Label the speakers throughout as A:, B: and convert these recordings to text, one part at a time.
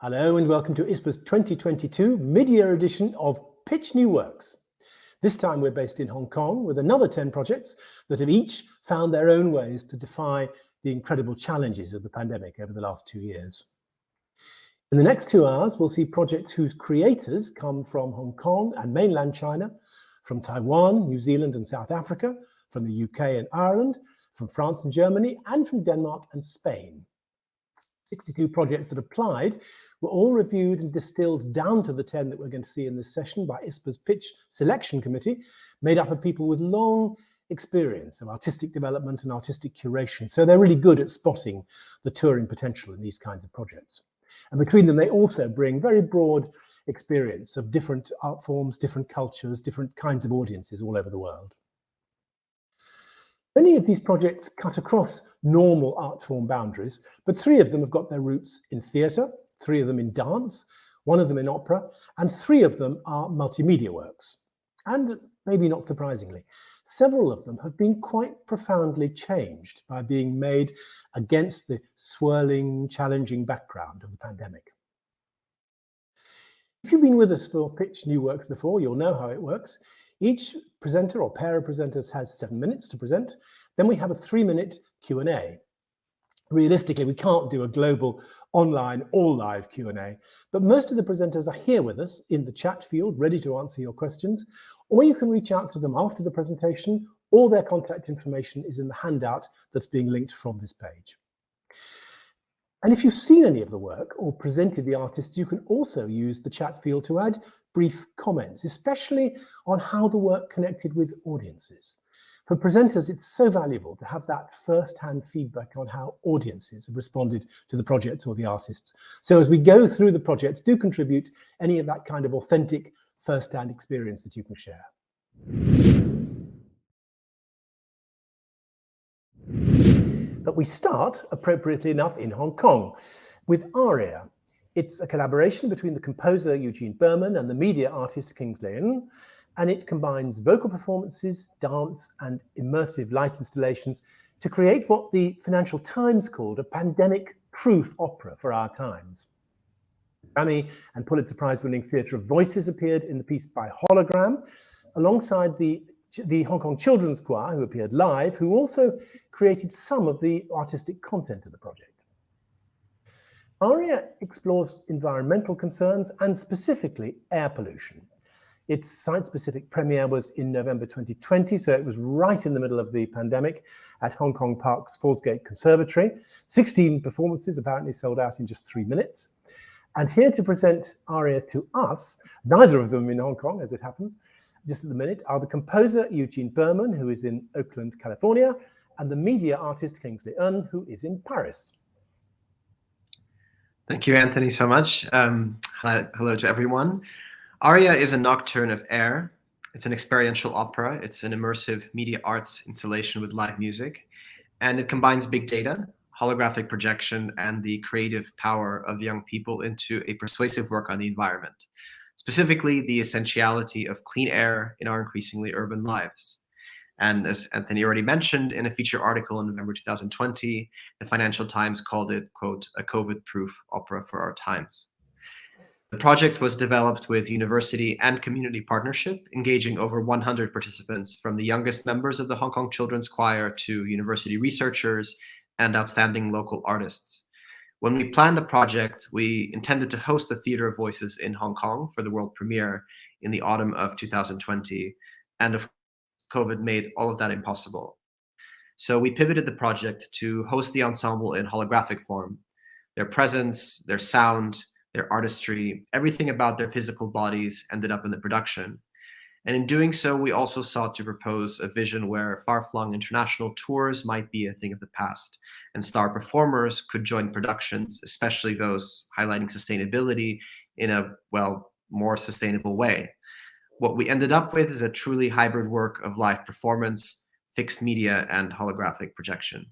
A: Hello and welcome to ISPA's 2022 mid-year edition of Pitch New Works. This time we're based in Hong Kong with another 10 projects that have each found their own ways to defy the incredible challenges of the pandemic over the last 2 years. In the next 2 hours, we'll see projects whose creators come from Hong Kong and mainland China, from Taiwan, New Zealand and South Africa, from the UK and Ireland, from France and Germany, and from Denmark and Spain. 62 projects that applied were all reviewed and distilled down to the 10 that we're going to see in this session by ISPA's Pitch Selection Committee, made up of people with long experience of artistic development and artistic curation. So they're really good at spotting the touring potential in these kinds of projects. And between them, they also bring very broad experience of different art forms, different cultures, different kinds of audiences all over the world. Many of these projects cut across normal art form boundaries, but 3 of them have got their roots in theatre, 3 of them in dance, 1 of them in opera, and 3 of them are multimedia works. And maybe not surprisingly, several of them have been quite profoundly changed by being made against the swirling, challenging background of the pandemic. If you've been with us for Pitch New Works before, you'll know how it works. Each presenter or pair of presenters has 7 minutes to present. Then we have a 3-minute Q&A. Realistically, we can't do a global, online, all-live Q&A, but most of the presenters are here with us in the chat field, ready to answer your questions, or you can reach out to them after the presentation. All their contact information is in the handout that's being linked from this page. And if you've seen any of the work or presented the artists, you can also use the chat field to add brief comments, especially on how the work connected with audiences. For presenters, it's so valuable to have that first-hand feedback on how audiences have responded to the projects or the artists. So as we go through the projects, do contribute any of that kind of authentic first-hand experience that you can share. But we start, appropriately enough, in Hong Kong with Aria. It's a collaboration between the composer Eugene Burman and the media artist Kingsley Ng, and it combines vocal performances, dance, and immersive light installations to create what the Financial Times called a pandemic-proof opera for our times. Grammy and Pulitzer Prize-winning Theatre of Voices appeared in the piece by hologram, alongside the Hong Kong Children's Choir, who appeared live, who also created some of the artistic content of the project. Aria explores environmental concerns and specifically air pollution. Its site-specific premiere was in November 2020, so it was right in the middle of the pandemic at Hong Kong Park's Fallsgate Conservatory. 16 performances apparently sold out in just 3 minutes. And here to present Aria to us, neither of them in Hong Kong as it happens, just at the minute, are the composer Eugene Burman, who is in Oakland, California, and the media artist Kingsley Ng, who is in Paris.
B: Thank you, Anthony, so much. Hello to everyone. Aria is a nocturne of air. It's an experiential opera. It's an immersive media arts installation with live music, and it combines big data, holographic projection, and the creative power of young people into a persuasive work on the environment, specifically the essentiality of clean air in our increasingly urban lives. And as Anthony already mentioned, in a feature article in November 2020, the Financial Times called it, quote, a COVID-proof opera for our times. The project was developed with university and community partnership, engaging over 100 participants, from the youngest members of the Hong Kong Children's Choir to university researchers and outstanding local artists. When we planned the project, we intended to host the Theatre of Voices in Hong Kong for the world premiere in the autumn of 2020, and of COVID made all of that impossible. So we pivoted the project to host the ensemble in holographic form. Their presence, their sound, their artistry, everything about their physical bodies ended up in the production. And in doing so, we also sought to propose a vision where far-flung international tours might be a thing of the past, and star performers could join productions, especially those highlighting sustainability in a, well, more sustainable way. What we ended up with is a truly hybrid work of live performance, fixed media, and holographic projection.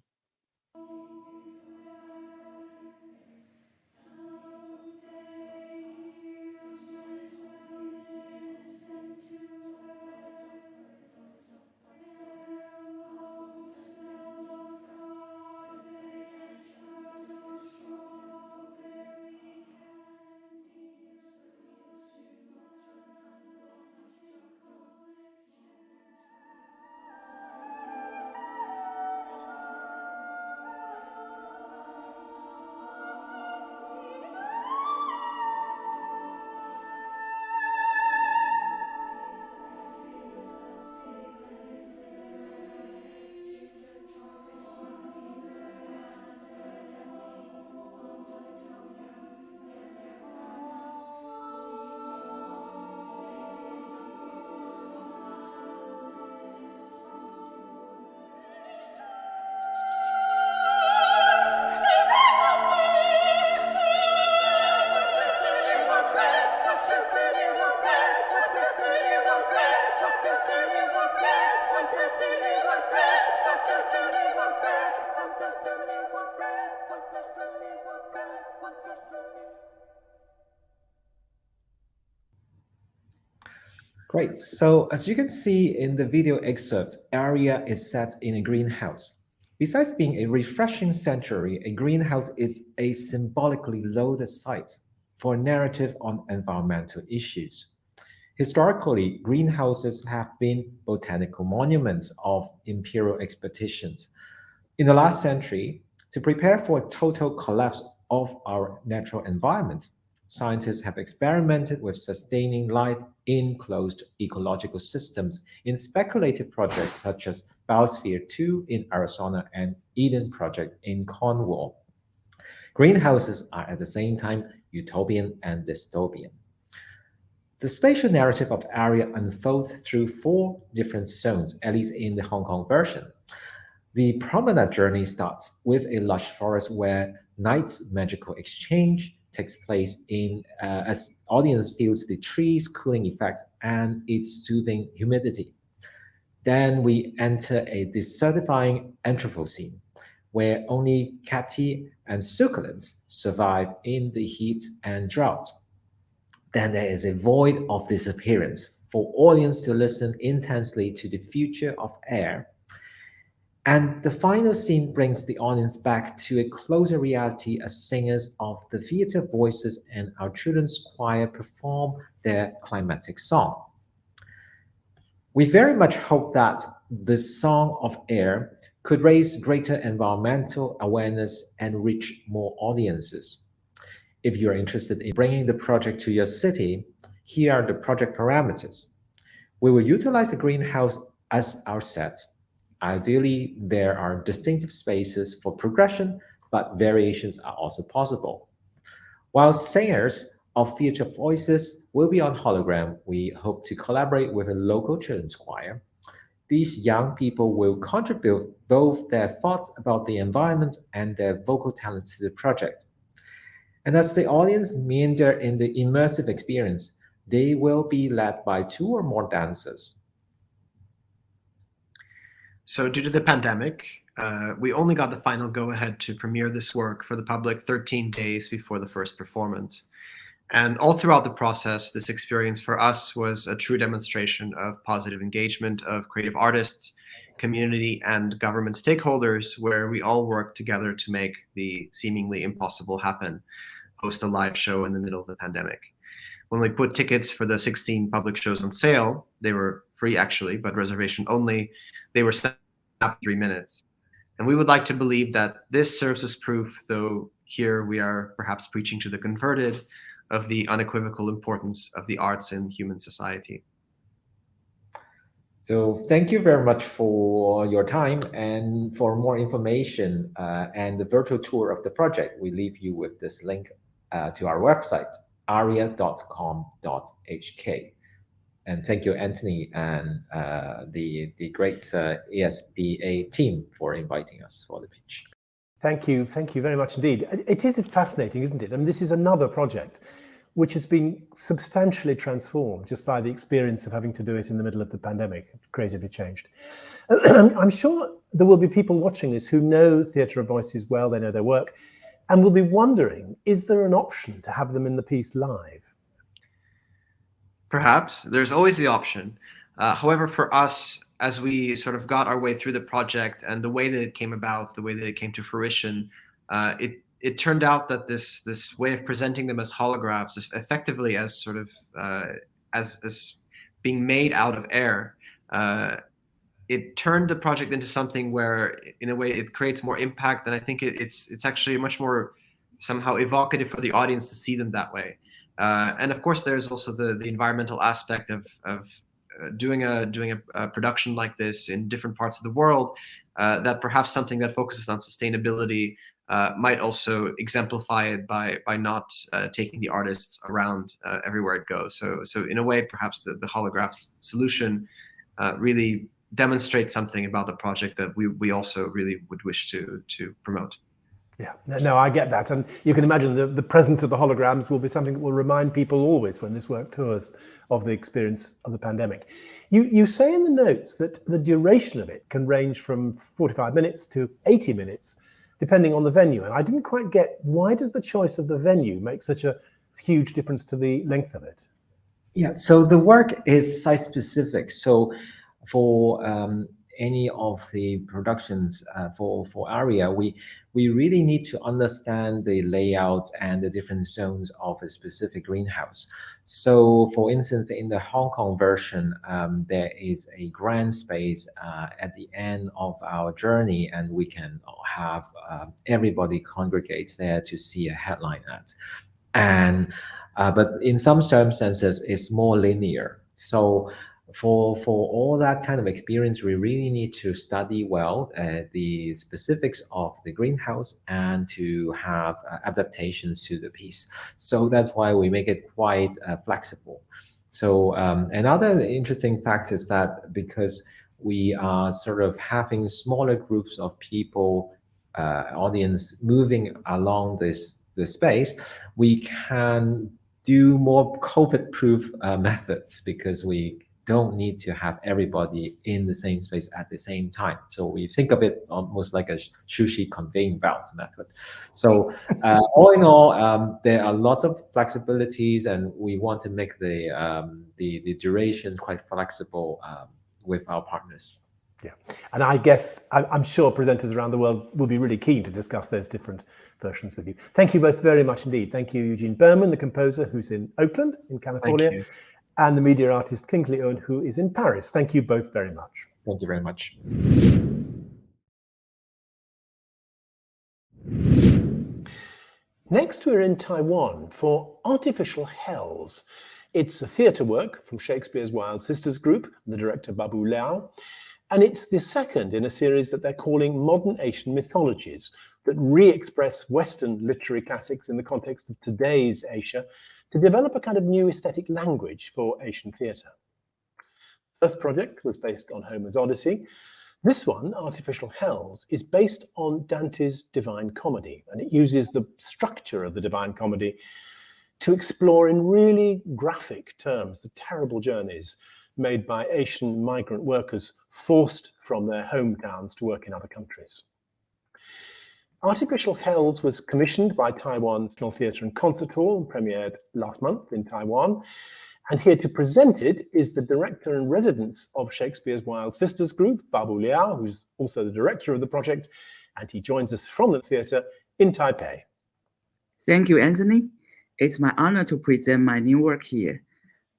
C: Great. So as you can see in the video excerpt, Aria is set in a greenhouse. Besides being a refreshing sanctuary, a greenhouse is a symbolically loaded site for a narrative on environmental issues. Historically, greenhouses have been botanical monuments of imperial expeditions. In the last century, to prepare for a total collapse of our natural environments, scientists have experimented with sustaining life in closed ecological systems in speculative projects such as Biosphere 2 in Arizona and Eden Project in Cornwall. Greenhouses are at the same time utopian and dystopian. The spatial narrative of Aria unfolds through 4 different zones, at least in the Hong Kong version. The promenade journey starts with a lush forest where night's magical exchange takes place as audience feels the trees' cooling effects and its soothing humidity. Then we enter a desertifying Anthropocene, where only cacti and succulents survive in the heat and drought. Then there is a void of disappearance for audience to listen intensely to the future of air. And the final scene brings the audience back to a closer reality as singers of the theater voices and our children's choir perform their climatic song. We very much hope that the Song of Air could raise greater environmental awareness and reach more audiences. If you are interested in bringing the project to your city, here are the project parameters. We will utilize the greenhouse as our set. Ideally, there are distinctive spaces for progression, but variations are also possible. While singers of future voices will be on hologram, we hope to collaborate with a local children's choir. These young people will contribute both their thoughts about the environment and their vocal talents to the project. And as the audience meander in the immersive experience, they will be led by 2 or more dancers.
B: So due to the pandemic, we only got the final go-ahead to premiere this work for the public 13 days before the first performance. And all throughout the process, this experience for us was a true demonstration of positive engagement of creative artists, community, and government stakeholders, where we all worked together to make the seemingly impossible happen, host a live show in the middle of the pandemic. When we put tickets for the 16 public shows on sale, they were free actually, but reservation only, they were snapped in 3 minutes. And we would like to believe that this serves as proof, though here we are perhaps preaching to the converted, of the unequivocal importance of the arts in human society.
C: So thank you very much for your time, and for more information and the virtual tour of the project, we leave you with this link to our website, aria.com.hk. And thank you, Anthony, and the great ESBA team for inviting us for the pitch.
A: Thank you very much indeed. It is fascinating, isn't it? I mean, this is another project which has been substantially transformed just by the experience of having to do it in the middle of the pandemic, creatively changed. I'm sure there will be people watching this who know Theatre of Voices well, they know their work, and will be wondering, is there an option to have them in the piece live?
B: Perhaps. There's always the option. However, for us, as we sort of got our way through the project and the way that it came about, the way that it came to fruition, it turned out that this way of presenting them as holographs, is effectively as sort of as being made out of air, it turned the project into something where, in a way, it creates more impact. And I think it's actually much more somehow evocative for the audience to see them that way. And of course, there's also the environmental aspect of doing a production like this in different parts of the world. That perhaps something that focuses on sustainability might also exemplify it by not taking the artists around everywhere it goes. So in a way, perhaps the holographs solution really demonstrates something about the project that we also really would wish to promote.
A: Yeah, no, I get that. And you can imagine the presence of the holograms will be something that will remind people always when this work tours of the experience of the pandemic. You say in the notes that the duration of it can range from 45 minutes to 80 minutes, depending on the venue. And I didn't quite get, why does the choice of the venue make such a huge difference to the length of it?
C: Yeah, so the work is site specific. So for any of the productions for ARIA, we really need to understand the layouts and the different zones of a specific greenhouse. So for instance, in the Hong Kong version, there is a grand space at the end of our journey, and we can have everybody congregate there to see a headline ad. And but in some circumstances, it's more linear. So for all that kind of experience, we really need to study well the specifics of the greenhouse and to have adaptations to the piece. So that's why we make it quite flexible. So another interesting fact is that because we are sort of having smaller groups of people, audience moving along the space, we can do more COVID-proof methods because we don't need to have everybody in the same space at the same time. So we think of it almost like a sushi conveying belt method. So all in all, there are lots of flexibilities, and we want to make the durations quite flexible with our partners.
A: Yeah, and I guess I'm sure presenters around the world will be really keen to discuss those different versions with you. Thank you both very much indeed. Thank you, Eugene Berman, the composer who's in Oakland in California, and the media artist Kingsley Owen, who is in Paris. Thank you both very much.
C: Thank you very much.
A: Next, we're in Taiwan for Artificial Hells. It's a theatre work from Shakespeare's Wild Sisters group, the director Babu Liao. And it's the second in a series that they're calling Modern Asian Mythologies, that re-express Western literary classics in the context of today's Asia to develop a kind of new aesthetic language for Asian theatre. First project was based on Homer's Odyssey. This one, Artificial Hells, is based on Dante's Divine Comedy, and it uses the structure of the Divine Comedy to explore in really graphic terms the terrible journeys made by Asian migrant workers forced from their hometowns to work in other countries. Artificial Hells was commissioned by Taiwan National Theatre and Concert Hall and premiered last month in Taiwan. And here to present it is the director in residence of Shakespeare's Wild Sisters group, Babu Liao, who's also the director of the project, and he joins us from the theatre in Taipei.
D: Thank you, Anthony. It's my honor to present my new work here.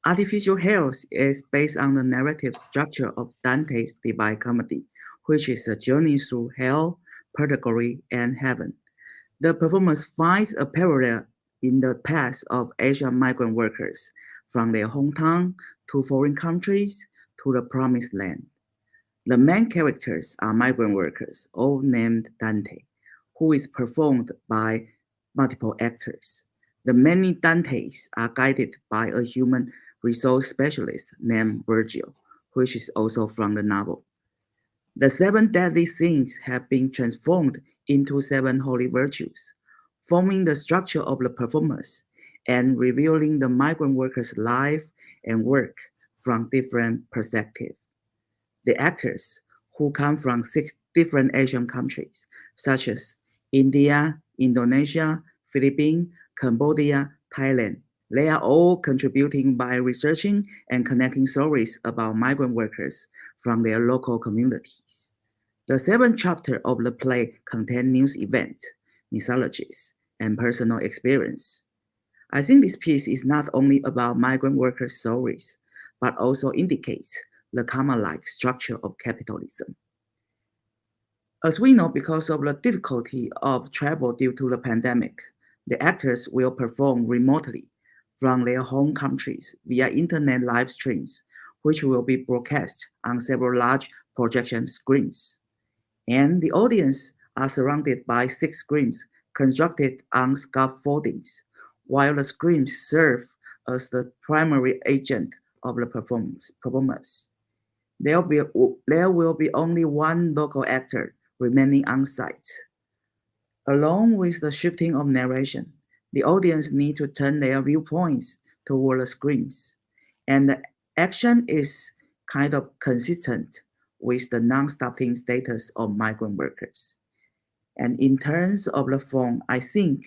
D: Artificial Hells is based on the narrative structure of Dante's Divine Comedy, which is a journey through hell, purgatory, and heaven. The performance finds a parallel in the path of Asian migrant workers from their hometown to foreign countries to the promised land. The main characters are migrant workers, all named Dante, who is performed by multiple actors. The many Dantes are guided by a human resource specialist named Virgil, which is also from the novel. The 7 deadly sins have been transformed into 7 holy virtues, forming the structure of the performance and revealing the migrant workers' life and work from different perspectives. The actors, who come from 6 different Asian countries, such as India, Indonesia, Philippines, Cambodia, Thailand, they are all contributing by researching and connecting stories about migrant workers from their local communities. The 7th chapter of the play contains news events, mythologies, and personal experience. I think this piece is not only about migrant workers' stories, but also indicates the karma-like structure of capitalism. As we know, because of the difficulty of travel due to the pandemic, the actors will perform remotely from their home countries via internet live streams, which will be broadcast on several large projection screens. And the audience are surrounded by 6 screens constructed on scaffoldings, while the screens serve as the primary agent of the performance. There will be only 1 local actor remaining on site. Along with the shifting of narration, the audience need to turn their viewpoints toward the screens, and the action is kind of consistent with the non-stopping status of migrant workers. And in terms of the form, I think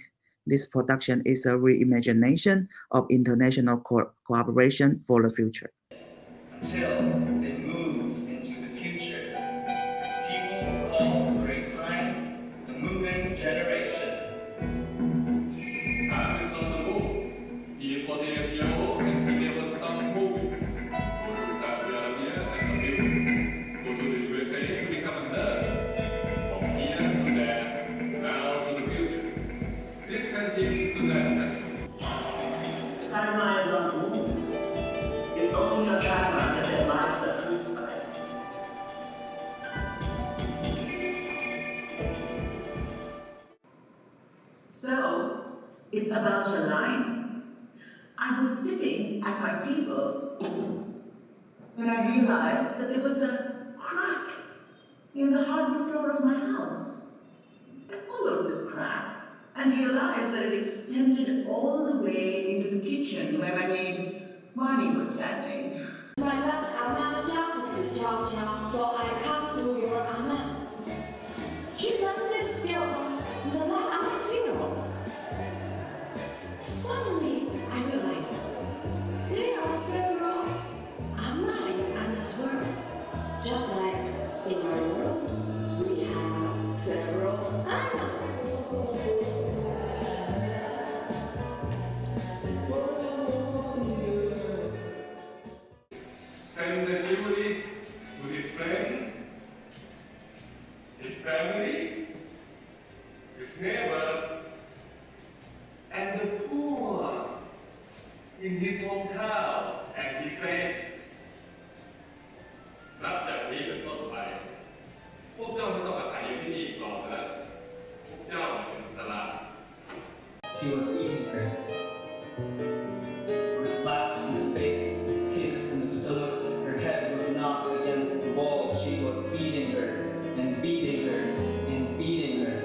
D: This production is a reimagination of international cooperation for the future.
E: Until they move into the future. People call this great time the moving generation.
F: Time is on the move. People near Kyoto can be able to start moving. Go to Saudi Arabia as a builder. Go to the USA to become a nurse. From here to there, now to the future. This country to that country.
G: Karma is on the move. It's only your karma that their lives are crucified. So, it's about your line. I was sitting at my table when I realized that there was a crack in the hardwood floor of my house. I followed this crack and realized that it extended all the way into the kitchen where my maid Marnie was standing.
H: My last Amma just Chow Chow, so I come to your Amma. She planted this spill the last Amma's funeral. Suddenly, I realized there are several Amma in Anna's world. Just like in our world, we have several Anna.
F: Send the jewelry to his friend, his family, his neighbor, and the poor in his hometown. And he said, นับจากนี้เป็นต้นไปพวกเจ้าไม่ต้องอาศัยอยู่ที่นี่อีกต่อไปแล้วพวกเจ้าเป็นอิสลาม
E: He was eating her. Her slaps in the face, kicks in the stomach, her head was knocked against the wall. She was beating her and beating her and beating her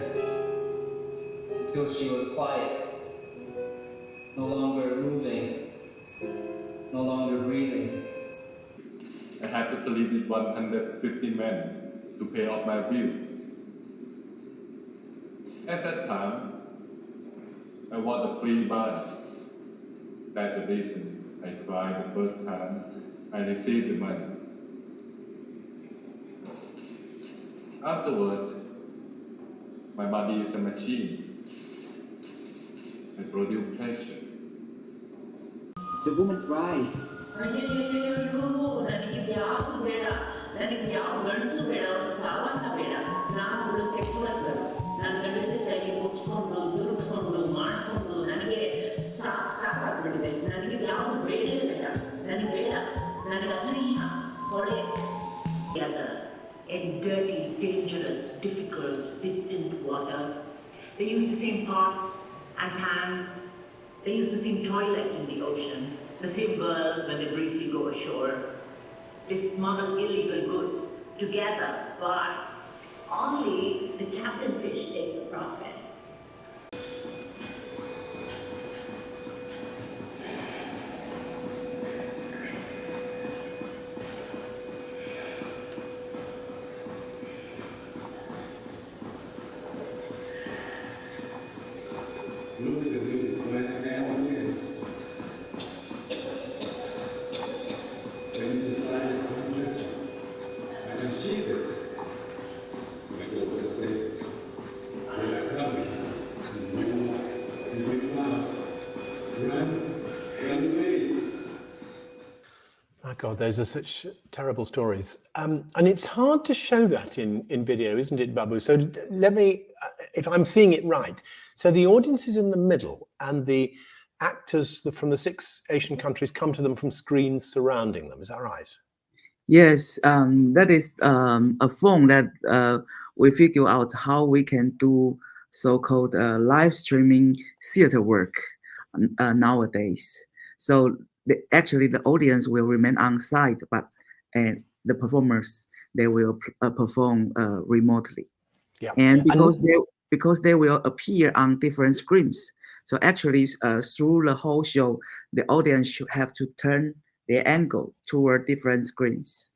E: until she was quiet, no longer moving, no longer breathing.
F: I had to sleep with 150 men to pay off my bill. At that time, I want a free bus. That's the reason I cried the first time I received the money. Afterward, my body is a machine. I produce pleasure.
D: The woman cries.
G: ಅಯ್ಯಯ್ಯಯ್ಯೋ ನನಗೆ ಯಾವುದು ಬೇಡ ನನಗೆ ಯಾವ ಗಂಡಸು ಬೇಡ ಅವ್ರ ಸಹವಾಸ ಬೇಡ ನಾನು ಅವಳು ಸೆಕ್ಸ್ ವರ್ಕರ್ ನನ್ನ ಗಂಡಸಿದ್ದಾಗಿ ಮುಗಿಸ್ಕೊಂಡು ದುರುಗಿಸ್ಕೊಂಡು ಮಾಡಿಸ್ಕೊಂಡು ನನಗೆ ಸಾಕಾಗ್ಬಿಟ್ಟಿದೆ ನನಗೆ ಯಾವುದು ಬೇಡಲೇ ಬೇಡ ನನಗೆ ಬೇಡ ನನಗೆ ಅಸಹ್ಯ ಹೊಳೆ a dirty, dangerous, difficult, distant water. They use the same pots and pans. They use the same toilet in the ocean. The same girl when they briefly go ashore. They smuggle illegal goods together, but only the captain fish take the profit.
F: Look at this, man, now again. When you decide to contact you, I can cheat it. I go to the safe. When I come, you will fly. Run away.
A: My God, those are such terrible stories. And it's hard to show that in video, isn't it, Babu? So let me, if I'm seeing it right. So the audience is in the middle and the actors from the 6 Asian countries come to them from screens surrounding them. Is that right?
D: Yes, that is a form that we figure out how we can do so-called live streaming theater work nowadays. So actually the audience will remain on site, but the performers, they will perform remotely.
A: Yeah.
D: And because they will appear on different screens. So actually through the whole show, the audience should have to turn their angle toward different screens.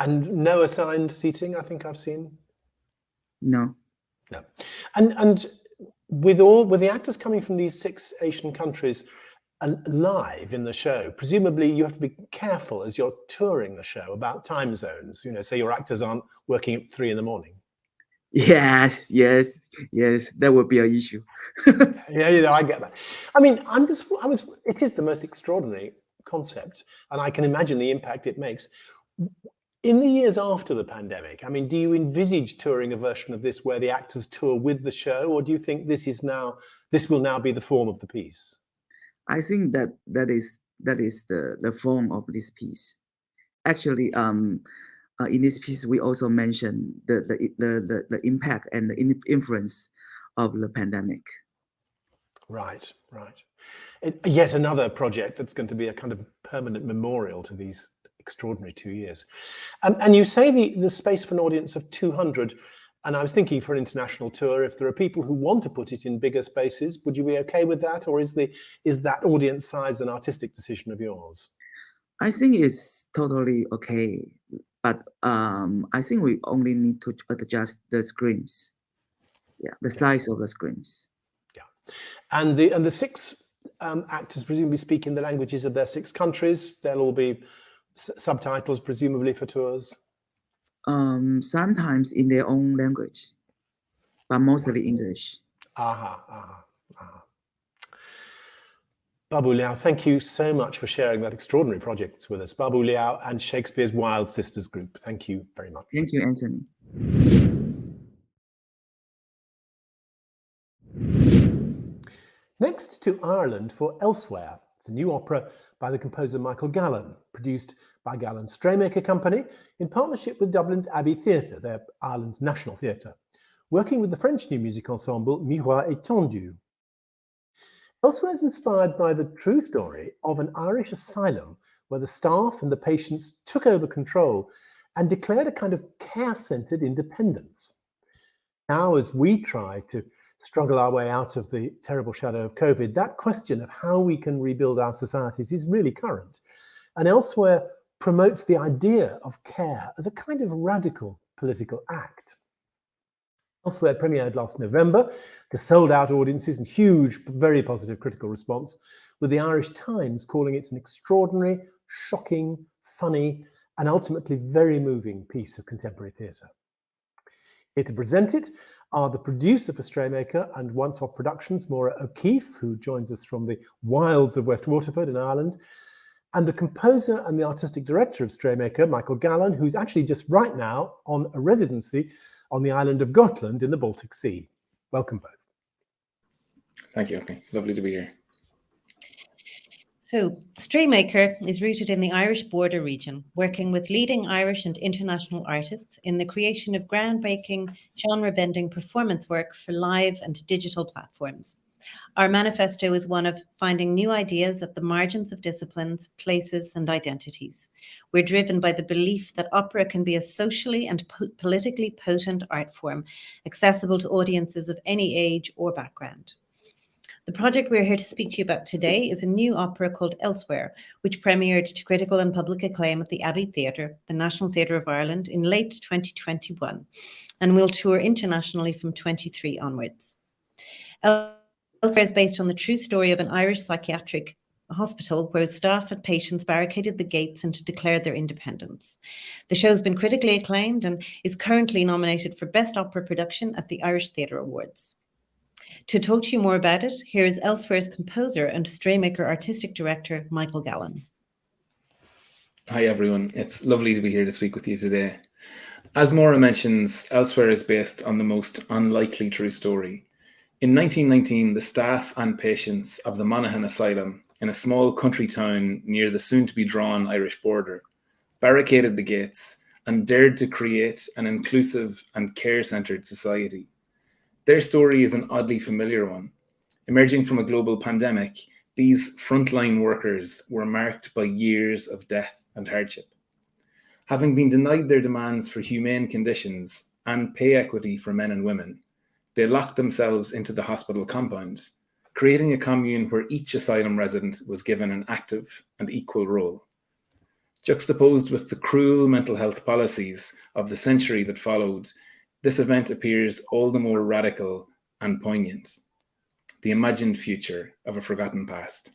A: And no assigned seating, I think I've seen?
D: No.
A: No. And with the actors coming from these 6 Asian countries and live in the show, presumably you have to be careful as you're touring the show about time zones. You know, say your actors aren't working at 3 in the morning.
D: Yes, that would be an issue.
A: Yeah, you know, I get that. I mean, it is the most extraordinary concept, and I can imagine the impact it makes. In the years after the pandemic, I mean, do you envisage touring a version of this where the actors tour with the show, or do you think this will now be the form of the piece?
D: I think that is the form of this piece. Actually, in this piece, we also mention the impact and the influence of the pandemic.
A: Right. Yet another project that's going to be a kind of permanent memorial to these extraordinary 2 years. And you say the space for an audience of 200. And I was thinking for an international tour, if there are people who want to put it in bigger spaces, would you be okay with that? Or is that audience size an artistic decision of yours?
D: I think it's totally okay, but I think we only need to adjust the screens. Yeah, the size of the screens.
A: Yeah, and the 6 actors presumably speak in the languages of their 6 countries. There'll all be subtitles presumably for tours.
D: Sometimes in their own language, but mostly English.
A: Babu Liao, thank you so much for sharing that extraordinary project with us. Babu Liao and Shakespeare's Wild Sisters Group. Thank you very much.
D: Thank you, Anthony.
A: Next to Ireland for Elsewhere. It's a new opera by the composer Michael Gallen, produced by Gallen's Straymaker Company in partnership with Dublin's Abbey Theatre, their Ireland's national theatre, working with the French new music ensemble Miroir Étendu. Elsewhere is inspired by the true story of an Irish asylum where the staff and the patients took over control and declared a kind of care-centred independence. Now, as we try to struggle our way out of the terrible shadow of COVID, that question of how we can rebuild our societies is really current. And Elsewhere promotes the idea of care as a kind of radical political act. Elsewhere premiered last November to sold-out audiences and huge, very positive critical response, with the Irish Times calling it an extraordinary, shocking, funny, and ultimately very moving piece of contemporary theatre. Here to present it are the producer for Straymaker and Once Off Productions, Maura O'Keefe, who joins us from the wilds of West Waterford in Ireland, and the composer and the artistic director of Straymaker, Michael Gallen, who's actually just right now on a residency on the island of Gotland in the Baltic Sea. Welcome both.
I: Thank you. Okay. Lovely to be here.
J: So, Straymaker is rooted in the Irish Border region, working with leading Irish and international artists in the creation of groundbreaking, genre-bending performance work for live and digital platforms. Our manifesto is one of finding new ideas at the margins of disciplines, places, and identities. We're driven by the belief that opera can be a socially and politically potent art form, accessible to audiences of any age or background. The project we're here to speak to you about today is a new opera called Elsewhere, which premiered to critical and public acclaim at the Abbey Theatre, the National Theatre of Ireland, in late 2021, and will tour internationally from 23 onwards. Elsewhere is based on the true story of an Irish psychiatric hospital where staff and patients barricaded the gates and declared their independence. The show's been critically acclaimed and is currently nominated for Best Opera Production at the Irish Theatre Awards. To talk to you more about it, here is Elsewhere's composer and Straymaker artistic director, Michael Gallen.
I: Hi, everyone. It's lovely to be here to speak with you today. As Maura mentions, Elsewhere is based on the most unlikely true story. In 1919, the staff and patients of the Monaghan Asylum in a small country town near the soon-to-be-drawn Irish border barricaded the gates and dared to create an inclusive and care-centred society. Their story is an oddly familiar one. Emerging from a global pandemic, these frontline workers were marked by years of death and hardship. Having been denied their demands for humane conditions and pay equity for men and women, they locked themselves into the hospital compound, creating a commune where each asylum resident was given an active and equal role. Juxtaposed with the cruel mental health policies of the century that followed, this event appears all the more radical and poignant. the imagined future of a forgotten past.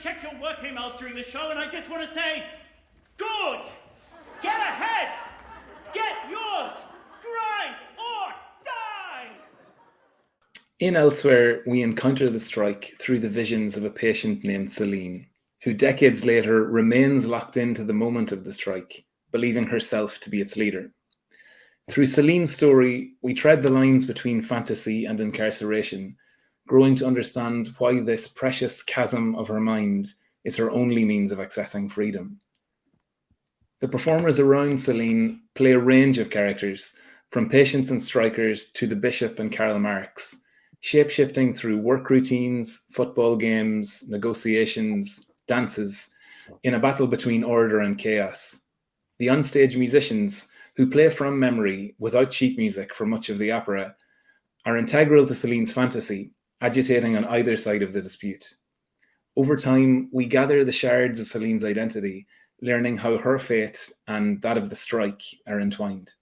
K: checked your work emails during the show, and I just want to say, good! Get ahead! Get yours! Grind or die!
I: In Elsewhere, we encounter the strike through the visions of a patient named Celine, who decades later remains locked into the moment of the strike, believing herself to be its leader. Through Celine's story, we tread the lines between fantasy and incarceration, growing to understand why this precious chasm of her mind is her only means of accessing freedom. The performers around Celine play a range of characters, from patients and strikers to the Bishop and Karl Marx, shape-shifting through work routines, football games, negotiations, dances, in a battle between order and chaos. The onstage musicians, who play from memory without sheet music for much of the opera, are integral to Celine's fantasy, agitating on either side of the dispute. Over time, we gather the shards of Celine's identity, learning how her fate and that of the strike are entwined.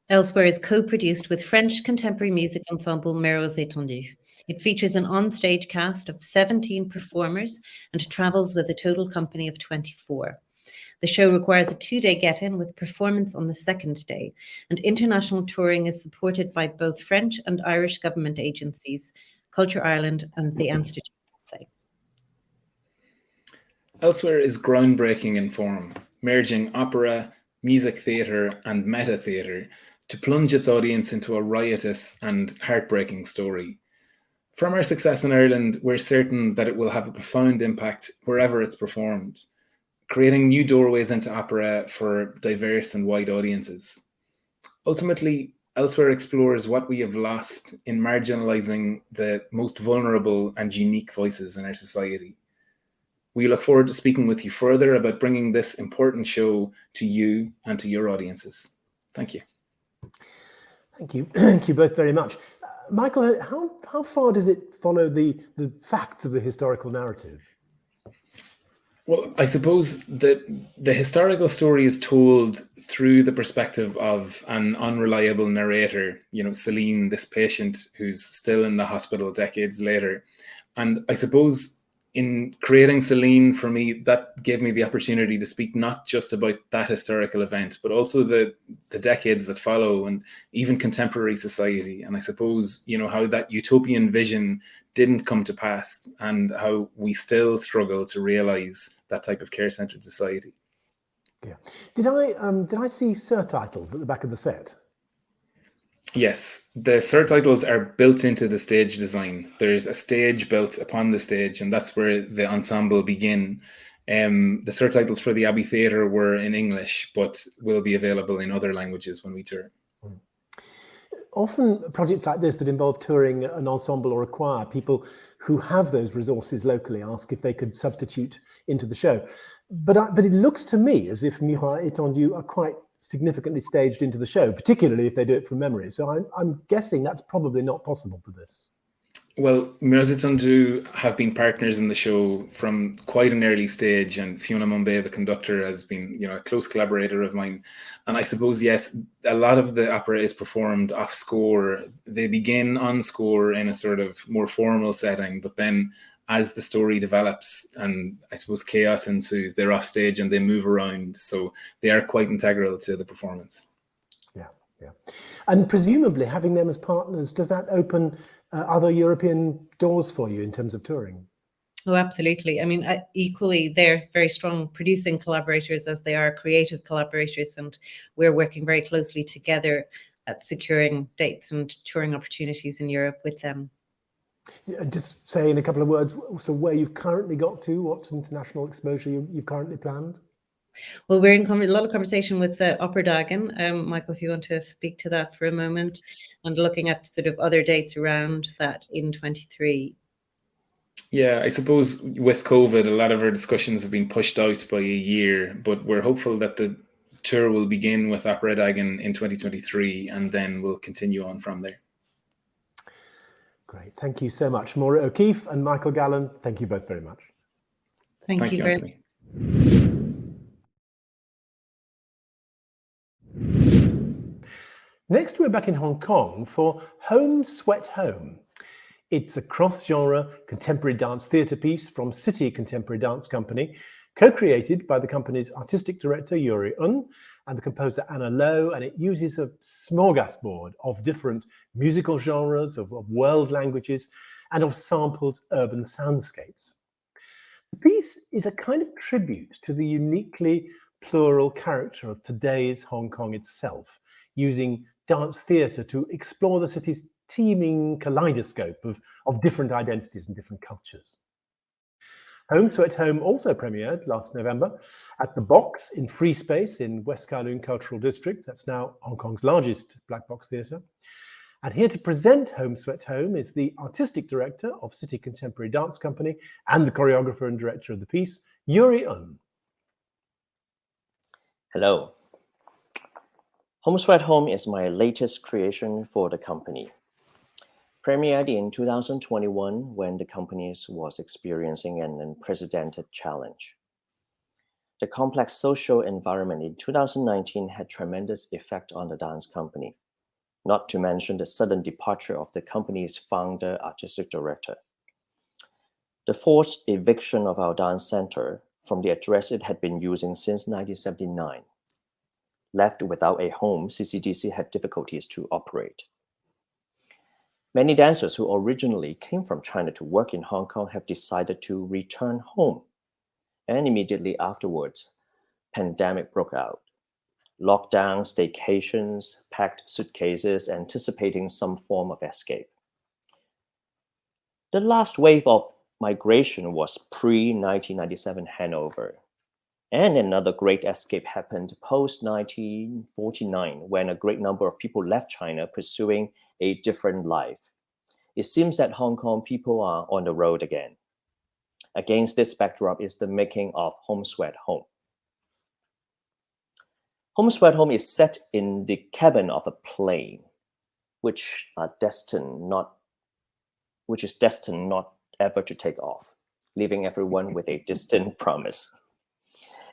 J: Elsewhere is co-produced with French contemporary music ensemble Meros Étendus. It features an on-stage cast of 17 performers and travels with a total company of 24. The show requires a 2-day get-in with performance on the second day, and international touring is supported by both French and Irish government agencies, Culture Ireland and the Institute Français.
I: Elsewhere is groundbreaking in form, merging opera, music theatre and meta-theatre to plunge its audience into a riotous and heartbreaking story. From our success in Ireland, we're certain that it will have a profound impact wherever it's performed, creating new doorways into opera for diverse and wide audiences. Ultimately, Elsewhere explores what we have lost in marginalizing the most vulnerable and unique voices in our society. We look forward to speaking with you further about bringing this important show to you and to your audiences. Thank you.
A: Thank you. Thank you both very much. Michael, how far does it follow the facts of the historical narrative?
I: Well, I suppose that the historical story is told through the perspective of an unreliable narrator, Celine, this patient who's still in the hospital decades later. And I suppose in creating Celine, for me, that gave me the opportunity to speak not just about that historical event, but also the decades that follow and even contemporary society. And I suppose, how that utopian vision didn't come to pass and how we still struggle to realize that type of care-centered society.
A: Yeah. Did I see surtitles at the back of the set?
I: Yes, the surtitles are built into the stage design. There's a stage built upon the stage, and that's where the ensemble begin. The surtitles for the Abbey Theatre were in English, but will be available in other languages when we tour.
A: Often projects like this that involve touring an ensemble or a choir, people who have those resources locally ask if they could substitute into the show. But it looks to me as if Miroir Étendu are quite significantly staged into the show, particularly if they do it from memory. So I'm guessing that's probably not possible for this.
I: Well, Miroir Étendu have been partners in the show from quite an early stage, and Fiona Mumbai, the conductor, has been a close collaborator of mine. And I suppose, yes, a lot of the opera is performed off score. They begin on score in a sort of more formal setting, but then as the story develops and I suppose chaos ensues, they're off stage and they move around. So they are quite integral to the performance. Yeah.
A: And presumably having them as partners, does that open other European doors for you in terms of touring?
J: Oh, absolutely. I mean, equally, they're very strong producing collaborators as they are creative collaborators, and we're working very closely together at securing dates and touring opportunities in Europe with them.
A: Just say in a couple of words, so where you've currently got to, what international exposure you've currently planned?
J: Well, we're in a lot of conversation with Opera Dagen. Michael, if you want to speak to that for a moment, and looking at sort of other dates around that in 23.
I: Yeah, I suppose with COVID, a lot of our discussions have been pushed out by a year, but we're hopeful that the tour will begin with Opera Dagen in 2023, and then we'll continue on from there.
A: Great, thank you so much. Maura O'Keeffe and Michael Gallen, thank you both very much.
J: Thank you very much.
A: Next, we're back in Hong Kong for Home Sweat Home. It's a cross-genre contemporary dance theatre piece from City Contemporary Dance Company, co-created by the company's artistic director, Yuri Un, and the composer Anna Lowe, and it uses a smorgasbord of different musical genres, of world languages, and of sampled urban soundscapes. The piece is a kind of tribute to the uniquely plural character of today's Hong Kong itself, using dance theatre to explore the city's teeming kaleidoscope of different identities and different cultures. Home Sweat Home also premiered last November at The Box in Free Space in West Kowloon Cultural District. That's now Hong Kong's largest black box theatre. And here to present Home Sweat Home is the artistic director of City Contemporary Dance Company and the choreographer and director of the piece, Yuri Un.
L: Hello. Home Sweat Home is my latest creation for the company. Premiered in 2021 when the company was experiencing an unprecedented challenge. The complex social environment in 2019 had tremendous effect on the dance company, not to mention the sudden departure of the company's founder, artistic director. The forced eviction of our dance center from the address it had been using since 1979. Left without a home, CCDC had difficulties to operate. Many dancers who originally came from China to work in Hong Kong have decided to return home. And immediately afterwards, pandemic broke out. lockdown, staycations, packed suitcases, anticipating some form of escape. The last wave of migration was pre-1997 Hanover, and another great escape happened post-1949 when a great number of people left China pursuing a different life. It seems that Hong Kong people are on the road again. Against this backdrop is the making of Home Sweet Home. Home Sweet Home is set in the cabin of a plane, which is destined not ever to take off, leaving everyone with a distant promise.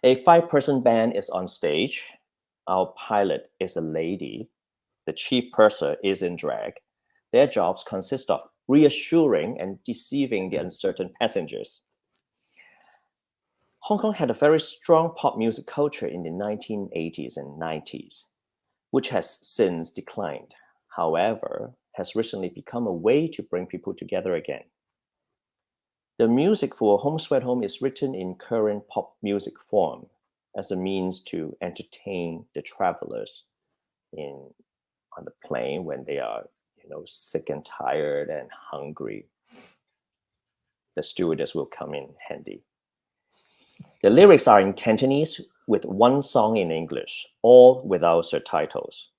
L: A 5-person band is on stage. Our pilot is a lady. The chief purser is in drag. Their jobs consist of reassuring and deceiving the uncertain passengers. Hong Kong had a very strong pop music culture in the 1980s and 90s, which has since declined. However, has recently become a way to bring people together again. The music for Home Sweet Home is written in current pop music form as a means to entertain the travelers on the plane when they are, sick and tired and hungry. The stewardess will come in handy. The lyrics are in Cantonese with one song in English, all without subtitles.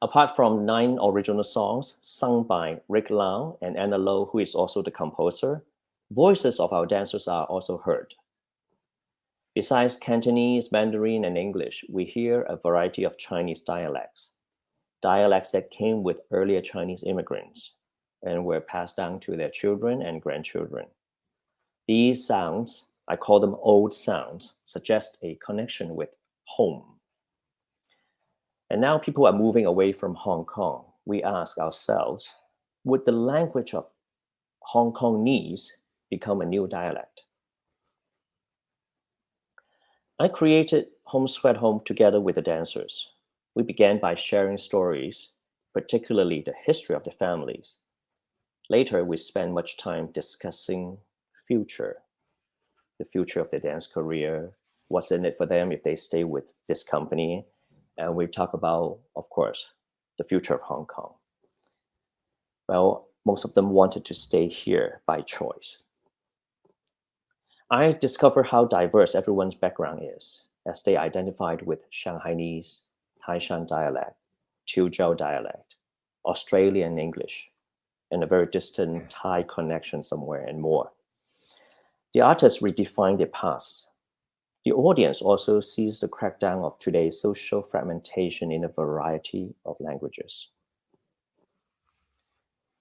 L: Apart from 9 original songs sung by Rick Lau and Anna Low, who is also the composer, voices of our dancers are also heard. Besides Cantonese, Mandarin, and English, we hear a variety of Chinese dialects that came with earlier Chinese immigrants and were passed down to their children and grandchildren. These sounds, I call them old sounds, suggest a connection with home. And now people are moving away from Hong Kong. We ask ourselves, would the language of Hong Kongese become a new dialect? I created Home Sweet Home together with the dancers. We began by sharing stories, particularly the history of the families. Later, we spent much time discussing the future of their dance career, what's in it for them if they stay with this company. And we talk about, of course, the future of Hong Kong. Well, most of them wanted to stay here by choice. I discovered how diverse everyone's background is, as they identified with Shanghainese, Taishan dialect, Chiuzhou dialect, Australian English, and a very distant Thai connection somewhere and more. The artists redefine their pasts. The audience also sees the crackdown of today's social fragmentation in a variety of languages.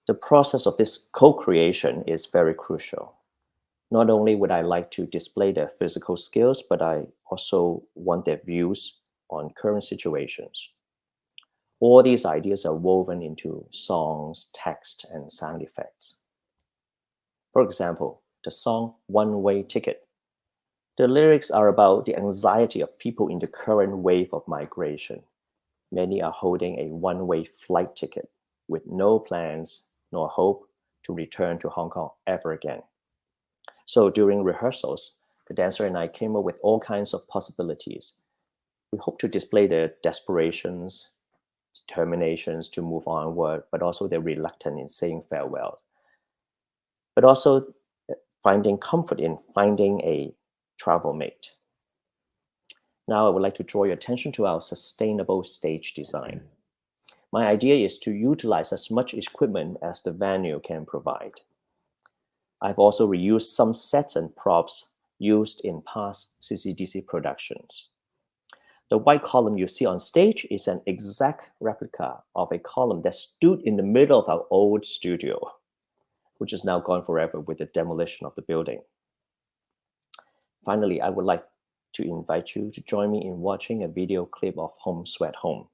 L: The process of this co-creation is very crucial. Not only would I like to display their physical skills, but I also want their views on current situations. All these ideas are woven into songs, text, and sound effects. For example, the song One Way Ticket. The lyrics are about the anxiety of people in the current wave of migration. Many are holding a one-way flight ticket with no plans nor hope to return to Hong Kong ever again. So during rehearsals, the dancer and I came up with all kinds of possibilities. We hope to display their desperations, determinations to move onward, but also their reluctance in saying farewell. But also finding comfort in finding a travel mate. Now I would like to draw your attention to our sustainable stage design. My idea is to utilize as much equipment as the venue can provide. I've also reused some sets and props used in past CCDC productions. The white column you see on stage is an exact replica of a column that stood in the middle of our old studio, which is now gone forever with the demolition of the building. Finally, I would like to invite you to join me in watching a video clip of Home Sweet Home.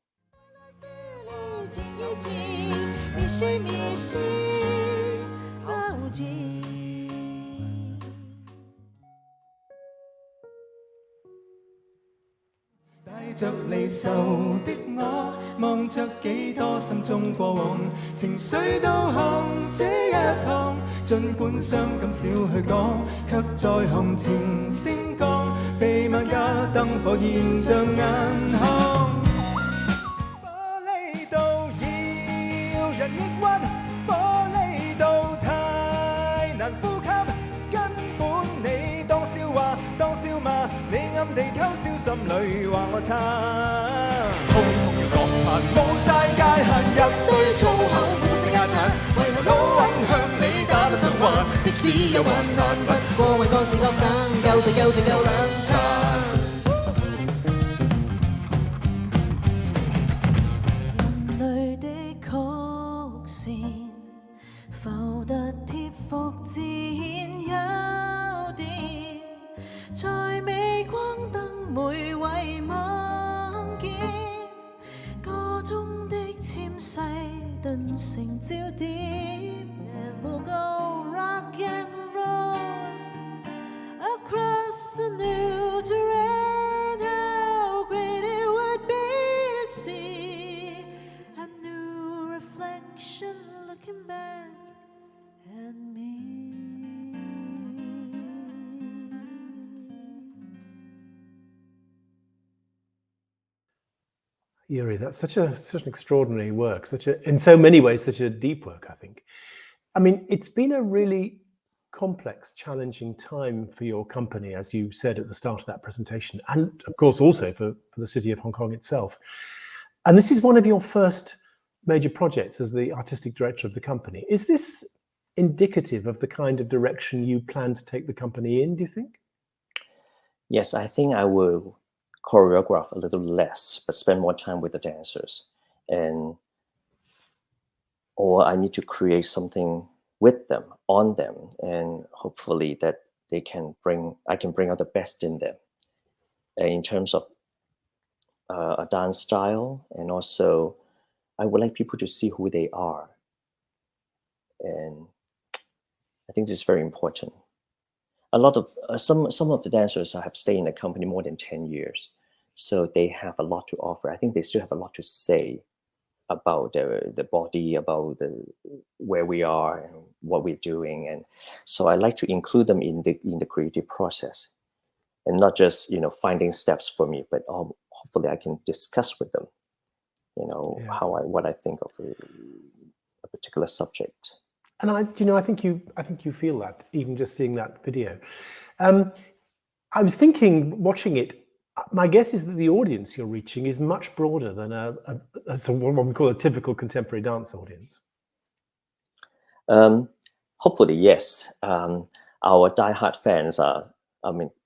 M: 着離愁的我，望着幾多心中過往，情緒導航這一趟，儘管傷感少去講，卻在行前升降。被萬家燈火燃着眼眶。玻璃道要人抑鬱，玻璃道太難呼吸，根本你當笑話當笑罵，你暗地偷笑心裏話我差。通通要國產，冇晒界限，一堆粗口冇剩家產，為何老揾向你打到生還？即使有困難，不過為各自各省，夠食夠食夠兩餐。
N: 人類的曲線浮得貼服自顯有點，在鎂光燈每位望見，個中的纖細頓成焦點。And we'll go rock and roll across the new terrain. How great it would be to see a new reflection looking back at me.
A: Yuri, that's such an extraordinary work, in so many ways, such a deep work, I think. I mean, it's been a really complex, challenging time for your company, as you said at the start of that presentation, and of course also for the city of Hong Kong itself. And this is one of your first major projects as the artistic director of the company. Is this indicative of the kind of direction you plan to take the company in, do you think?
L: Yes, I think I will choreograph a little less, but spend more time with the dancers, or I need to create something with them, on them, and hopefully that I can bring out the best in them, in terms of a dance style, and also I would like people to see who they are, and I think this is very important. A lot of some of the dancers have stayed in the company more than 10 years, so they have a lot to offer. I think they still have a lot to say about the body, about where we are and what we're doing, and so I like to include them in the creative process, and not just finding steps for me, but hopefully I can discuss with them, what I think of a particular subject.
A: And I think you feel that even just seeing that video. I was thinking, watching it, my guess is that the audience you're reaching is much broader than what we call a typical contemporary dance audience.
L: Hopefully, yes. Our diehard fans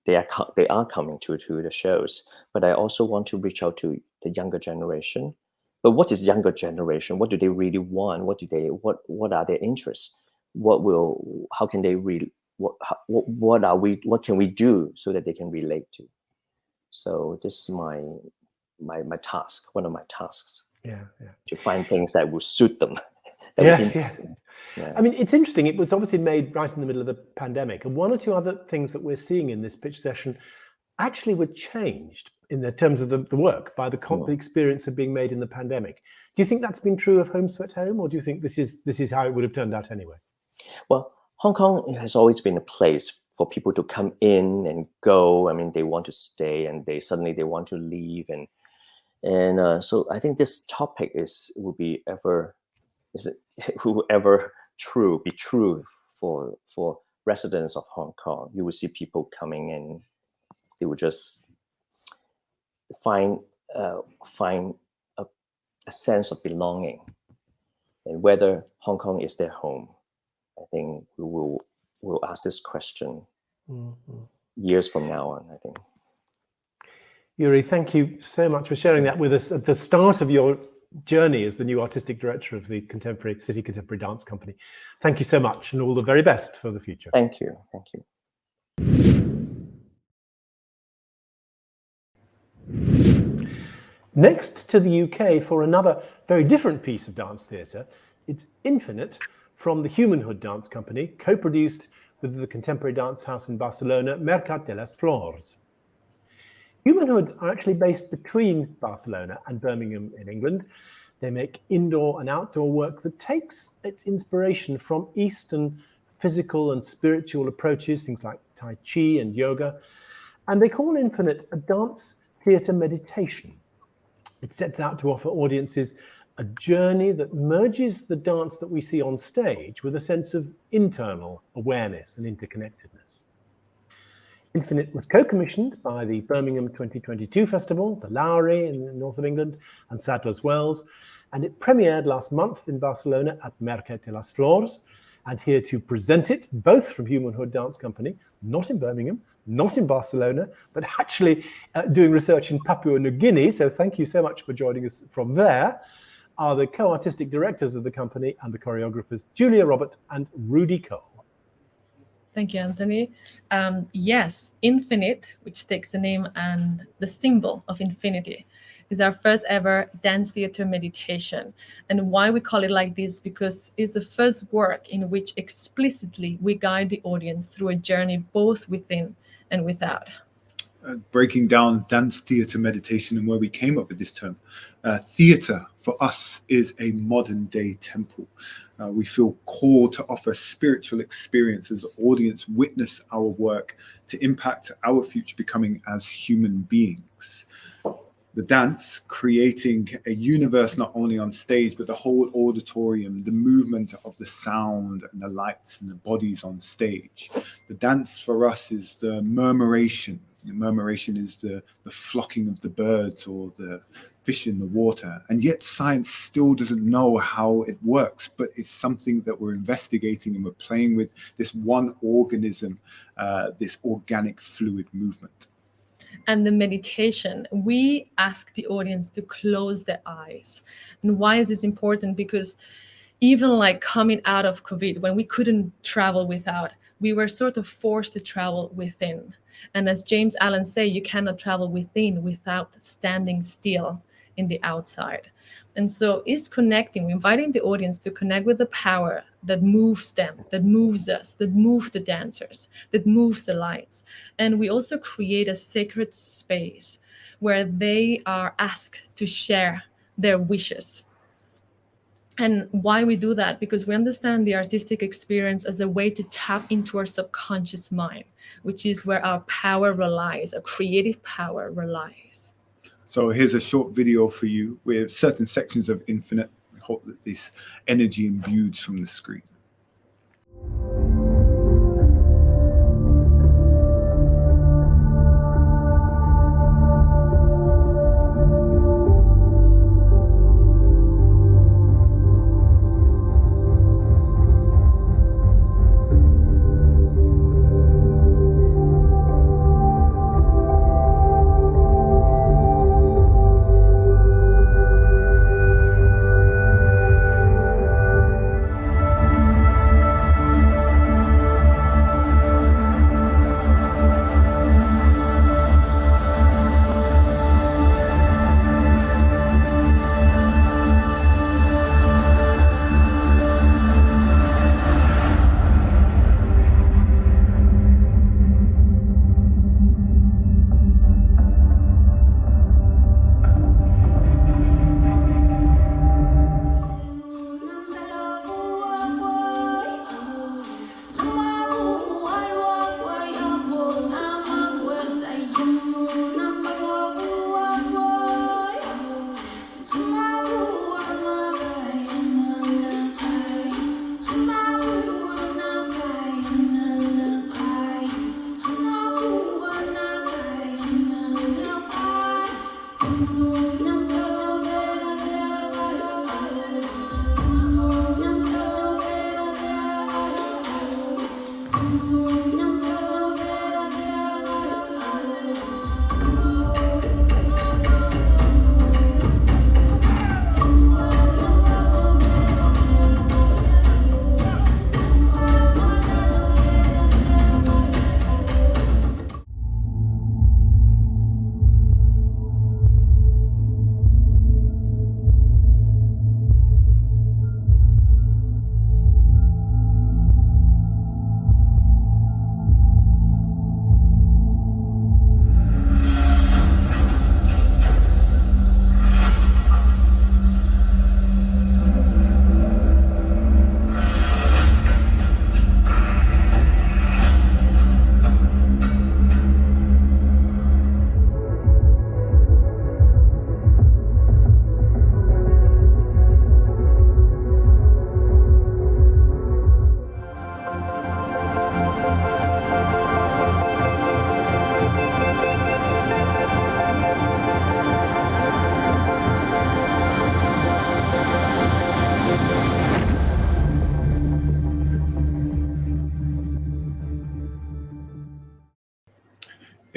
L: they are coming to the shows, but I also want to reach out to the younger generation. But what is younger generation? What do they really want? What are their interests? How can they really? What can we do so that they can relate to? So this is my task. One of my tasks.
A: Yeah.
L: To find things that will suit them.
A: Yes. Yeah. I mean, it's interesting. It was obviously made right in the middle of the pandemic, and one or two other things that we're seeing in this pitch session actually were changed in the terms of the work by the experience of being made in the pandemic. Do you think that's been true of Home Sweat Home, or do you think this is how it would have turned out anyway?
L: Well, Hong Kong has always been a place for people to come in and go. I mean, they want to stay, and they want to leave, and so I think this topic will be ever true for residents of Hong Kong. You will see people coming in, they will just find a sense of belonging, and whether Hong Kong is their home. I think we'll ask this question years from now on, I think.
A: Yuri, thank you so much for sharing that with us at the start of your journey as the new artistic director of the City Contemporary Dance Company. Thank you so much, and all the very best for the future.
L: Thank you.
A: Next to the UK for another very different piece of dance theatre, it's Infinite from the Humanhood Dance Company, co-produced with the contemporary dance house in Barcelona, Mercat de les Flors. Humanhood are actually based between Barcelona and Birmingham in England. They make indoor and outdoor work that takes its inspiration from Eastern physical and spiritual approaches, things like Tai Chi and yoga, And they call Infinite a dance theatre meditation. It sets out to offer audiences a journey that merges the dance that we see on stage with a sense of internal awareness and interconnectedness. Infinite was co-commissioned by the Birmingham 2022 Festival, the Lowry in the north of England, and Sadler's Wells, and it premiered last month in Barcelona at Mercat de las Flors. And here to present it, both from Human Hood Dance Company, not in Birmingham, not in Barcelona, but actually doing research in Papua New Guinea, so thank you so much for joining us from there, are the co-artistic directors of the company and the choreographers Julia Robert and Rudy Cole.
O: Thank you, Anthony. Yes, Infinite, which takes the name and the symbol of infinity, is our first ever dance theater meditation. And why we call it like this, because it's the first work in which explicitly we guide the audience through a journey both within and without.
P: Breaking down dance theatre meditation and where we came up with this term. Theatre for us is a modern day temple. We feel called to offer spiritual experience as audience witness our work to impact our future becoming as human beings. The dance creating a universe not only on stage, but the whole auditorium, the movement of the sound and the lights and the bodies on stage. The dance for us is the murmuration. The murmuration is the flocking of the birds or the fish in the water. And yet science still doesn't know how it works, but it's something that we're investigating, and we're playing with this one organism, this organic fluid movement.
O: And the meditation, we ask the audience to close their eyes. And why is this important? Because even like coming out of COVID, when we couldn't travel without, we were sort of forced to travel within. And as James Allen say, you cannot travel within without standing still in the outside. And so it's connecting, we're inviting the audience to connect with the power that moves them, that moves us, that moves the dancers, that moves the lights. And we also create a sacred space where they are asked to share their wishes. And why we do that? Because we understand the artistic experience as a way to tap into our subconscious mind, which is where our power relies, our creative power relies.
P: So here's a short video for you with certain sections of Infinite. We hope that this energy imbued from the screen.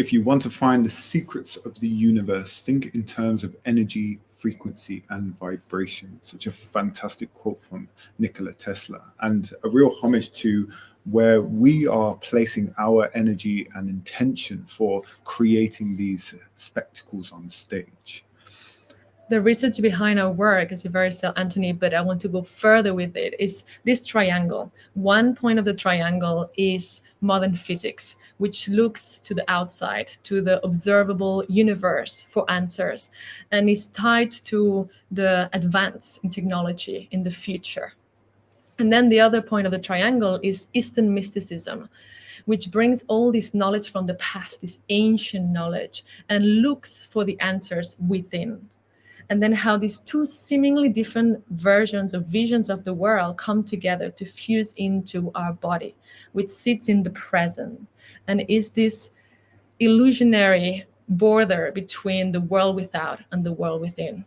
P: if you want to find the secrets of the universe, think in terms of energy, frequency, and vibration. Such a fantastic quote from Nikola Tesla, and a real homage to where we are placing our energy and intention for creating these spectacles on stage.
O: The research behind our work, as you very said, Anthony, but I want to go further with it, is this triangle. One point of the triangle is modern physics, which looks to the outside, to the observable universe for answers, and is tied to the advance in technology in the future. And then the other point of the triangle is Eastern mysticism, which brings all this knowledge from the past, this ancient knowledge, and looks for the answers within. And then how these two seemingly different versions of visions of the world come together to fuse into our body, which sits in the present and is this illusionary border between the world without and the world within.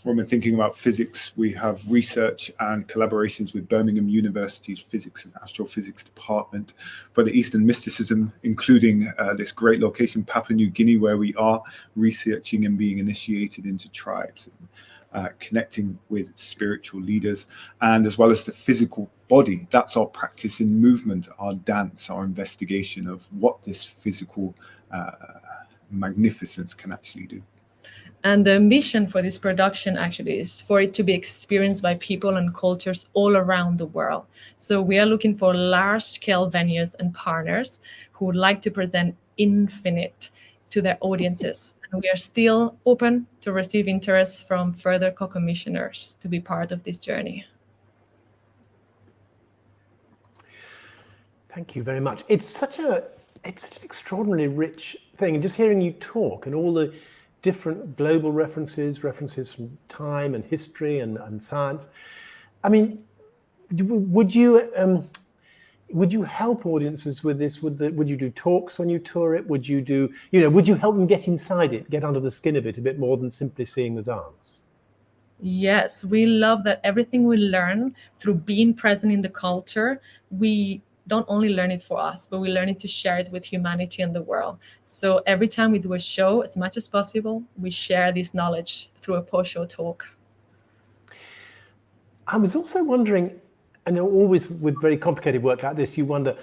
P: When we're thinking about physics, we have research and collaborations with Birmingham University's Physics and Astrophysics Department for the Eastern mysticism, including this great location, Papua New Guinea, where we are researching and being initiated into tribes, connecting with spiritual leaders, and as well as the physical body. That's our practice in movement, our dance, our investigation of what this physical magnificence can actually do.
O: And the mission for this production actually is for it to be experienced by people and cultures all around the world. So we are looking for large-scale venues and partners who would like to present infinite to their audiences. And we are still open to receive interest from further co-commissioners to be part of this journey.
A: Thank you very much. It's such an extraordinarily rich thing. And just hearing you talk and all the different global references from time and history and science. I mean, would you help audiences with this? Would you do talks when you tour it? Would you would you help them get inside it, get under the skin of it a bit more than simply seeing the dance?
O: Yes, we love that everything we learn through being present in the culture, we don't only learn it for us, but we learn it to share it with humanity and the world. So every time we do a show, as much as possible, we share this knowledge through a post-show talk.
A: I was also wondering, I know always with very complicated work like this, you wonder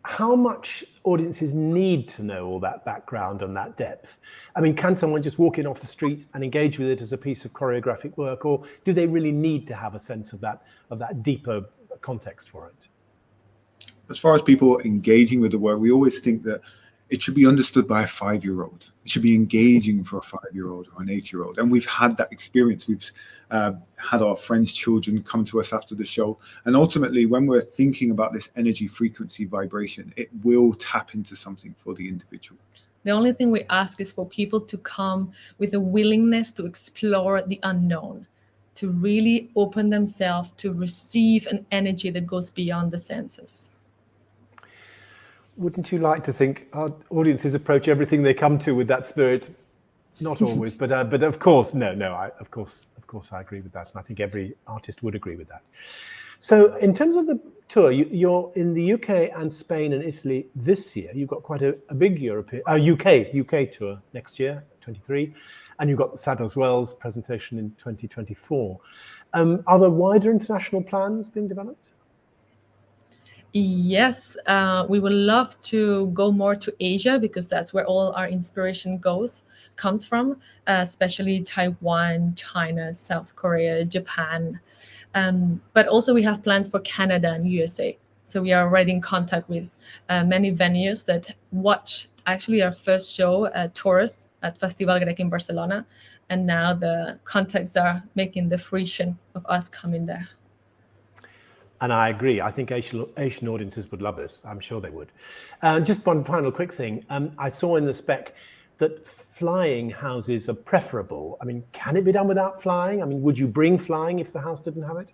A: how much audiences need to know all that background and that depth. I mean, can someone just walk in off the street and engage with it as a piece of choreographic work, or do they really need to have a sense of that deeper context for it?
P: As far as people engaging with the work, we always think that it should be understood by a 5-year-old. It should be engaging for a 5-year-old or an 8-year-old. And we've had that experience. We've had our friends' children come to us after the show. And ultimately, when we're thinking about this energy, frequency, vibration, it will tap into something for the individual.
O: The only thing we ask is for people to come with a willingness to explore the unknown, to really open themselves to receive an energy that goes beyond the senses.
A: Wouldn't you like to think our audiences approach everything they come to with that spirit? Not always, but of course, of course I agree with that, and I think every artist would agree with that. So, in terms of the tour, you're in the UK and Spain and Italy this year. You've got quite a big European UK tour next year, 23, and you've got the Sadler's Wells presentation in 2024. Are there wider international plans being developed?
O: Yes, we would love to go more to Asia because that's where all our inspiration comes from, especially Taiwan, China, South Korea, Japan. But also we have plans for Canada and USA. So we are already in contact with many venues that watch actually our first show at Taurus at Festival Grec in Barcelona. And now the contacts are making the fruition of us coming there.
A: And I agree. I think Asian audiences would love this. I'm sure they would. Just one final quick thing. I saw in the spec that flying houses are preferable. I mean, can it be done without flying? I mean, would you bring flying if the house didn't have it?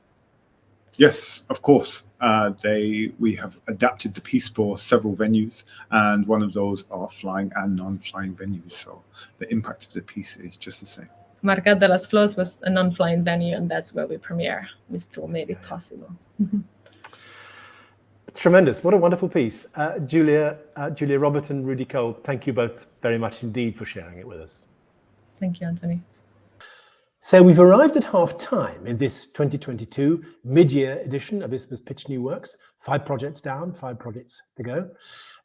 P: Yes, of course. We have adapted the piece for several venues, and one of those are flying and non-flying venues. So the impact of the piece is just the same.
O: Mercat de las Flors was a non-flying venue, and that's where we premiere. We still made it possible.
A: Tremendous. What a wonderful piece. Julia Roberton, Rudy Cole, thank you both very much indeed for sharing it with us.
O: Thank you, Anthony.
A: So we've arrived at half time in this 2022 mid-year edition of ISPA's Pitch New Works. 5 projects down, 5 projects to go.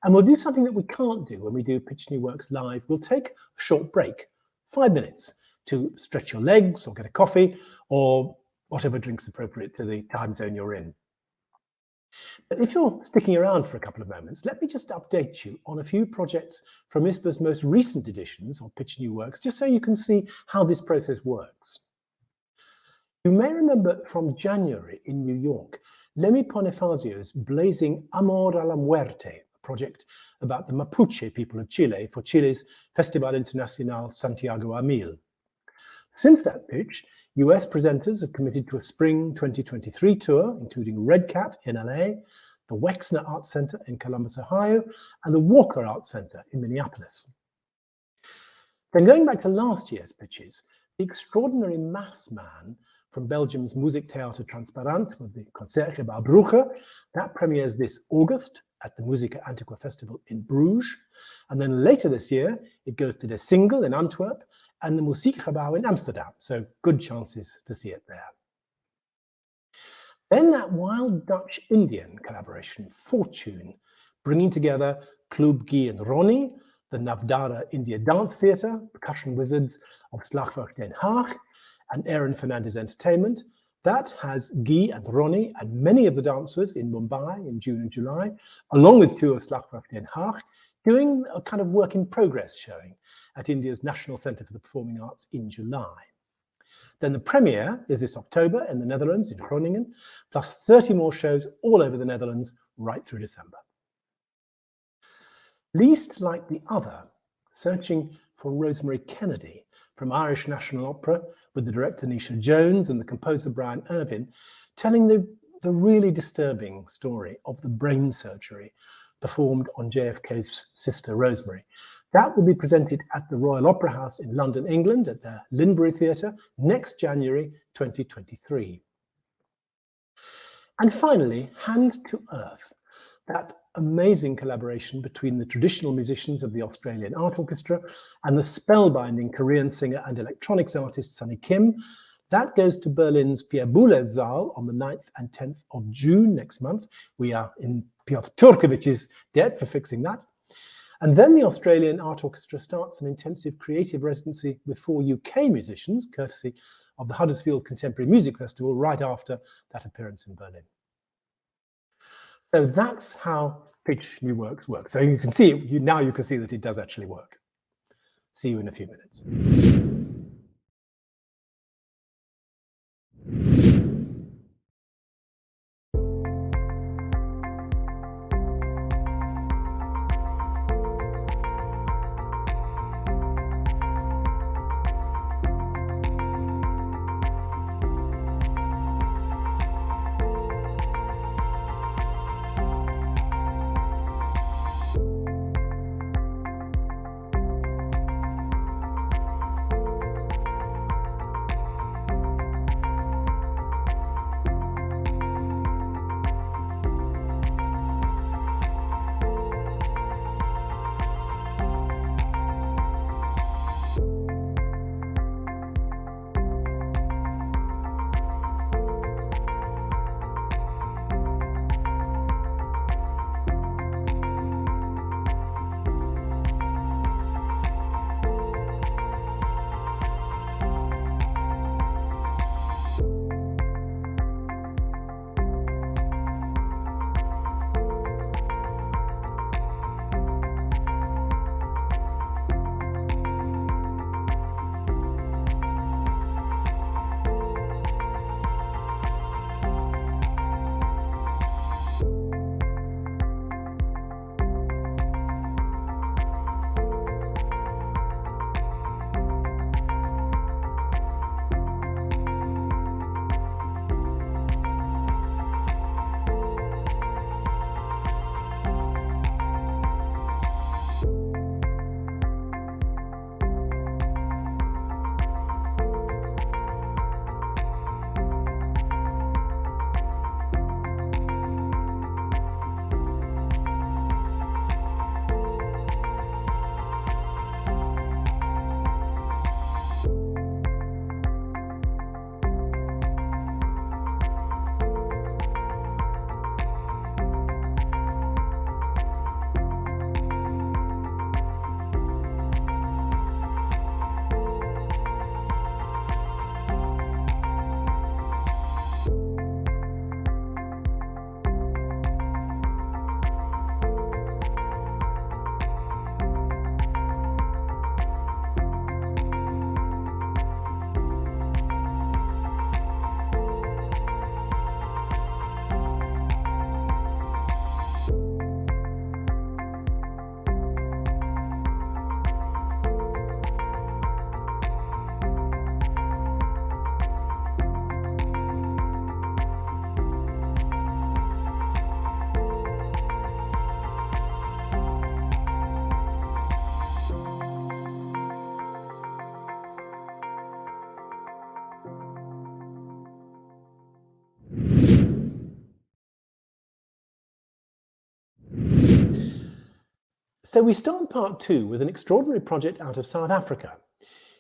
A: And we'll do something that we can't do when we do Pitch New Works live. We'll take a short break, 5 minutes, to stretch your legs or get a coffee or whatever drink's appropriate to the time zone you're in. But if you're sticking around for a couple of moments, let me just update you on a few projects from ISPA's most recent editions of Pitch New Works, just so you can see how this process works. You may remember from January in New York, Lemmy Bonifacio's Blazing Amor a la Muerte, a project about the Mapuche people of Chile for Chile's Festival Internacional Santiago a Mil. Since that pitch, US presenters have committed to a spring 2023 tour, including Red Cat in LA, the Wexner Arts Center in Columbus, Ohio, and the Walker Arts Center in Minneapolis. Then going back to last year's pitches, the extraordinary mass man from Belgium's Muziektheater Transparant with the Concertgebouw Brugge, that premieres this August at the Musica Antiqua Festival in Bruges. And then later this year, it goes to the Single in Antwerp and the Muziekgebouw in Amsterdam. So good chances to see it there. Then that wild Dutch-Indian collaboration, Fortune, bringing together Club Guy and Ronnie, the Navdara India Dance Theatre, percussion wizards of Slagwerk Den Haag, and Aaron Fernandez Entertainment. That has Guy and Ronnie and many of the dancers in Mumbai in June and July, along with 2 of Slagwerk Den Haag, doing a kind of work in progress showing at India's National Centre for the Performing Arts in July. Then the premiere is this October in the Netherlands, in Groningen, plus 30 more shows all over the Netherlands right through December. Least like the other, Searching for Rosemary Kennedy from Irish National Opera with the director Nisha Jones and the composer Brian Irvin, telling the really disturbing story of the brain surgery performed on JFK's sister Rosemary. That will be presented at the Royal Opera House in London, England, at the Linbury Theatre next January 2023. And finally, Hand to Earth, that amazing collaboration between the traditional musicians of the Australian Art Orchestra and the spellbinding Korean singer and electronics artist Sunny Kim. That goes to Berlin's Pierre Boulez Saal on the 9th and 10th of June next month. We are in Piotr Turkovich's debt for fixing that. And then the Australian Art Orchestra starts an intensive creative residency with 4 UK musicians, courtesy of the Huddersfield Contemporary Music Festival, right after that appearance in Berlin. So that's how Pitch New Works works. So you can see, now you can see that it does actually work. See you in a few minutes. So we start part 2 with an extraordinary project out of South Africa.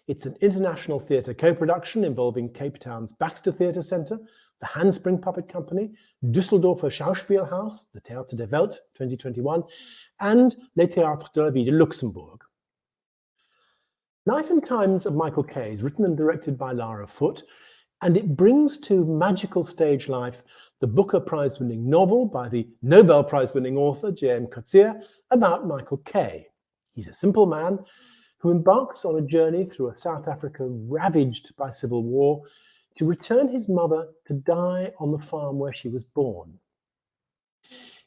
A: It's an international theatre co-production involving Cape Town's Baxter Theatre Centre, the Handspring Puppet Company, Düsseldorfer Schauspielhaus, the Théâtre der Welt 2021, and Le Théâtre de la Vie de Luxembourg. Life and Times of Michael Kay is written and directed by Lara Foote, and it brings to magical stage life the Booker Prize-winning novel by the Nobel Prize-winning author J.M. Coetzee about Michael Kay. He's a simple man who embarks on a journey through a South Africa ravaged by civil war to return his mother to die on the farm where she was born.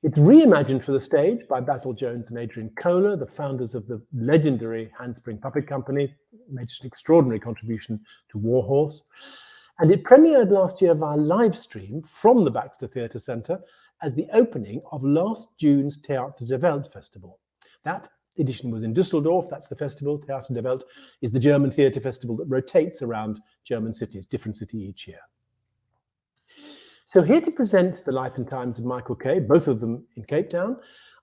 A: It's reimagined for the stage by Basil Jones and Adrian Kohler, the founders of the legendary Handspring Puppet Company, made an extraordinary contribution to Warhorse. And it premiered last year via live stream from the Baxter Theatre Centre as the opening of last June's Théâtre der Welt festival. That edition was in Düsseldorf, that's the festival. Théâtre der Welt is the German theatre festival that rotates around German cities, different city each year. So here to present the life and times of Michael Kay, both of them in Cape Town,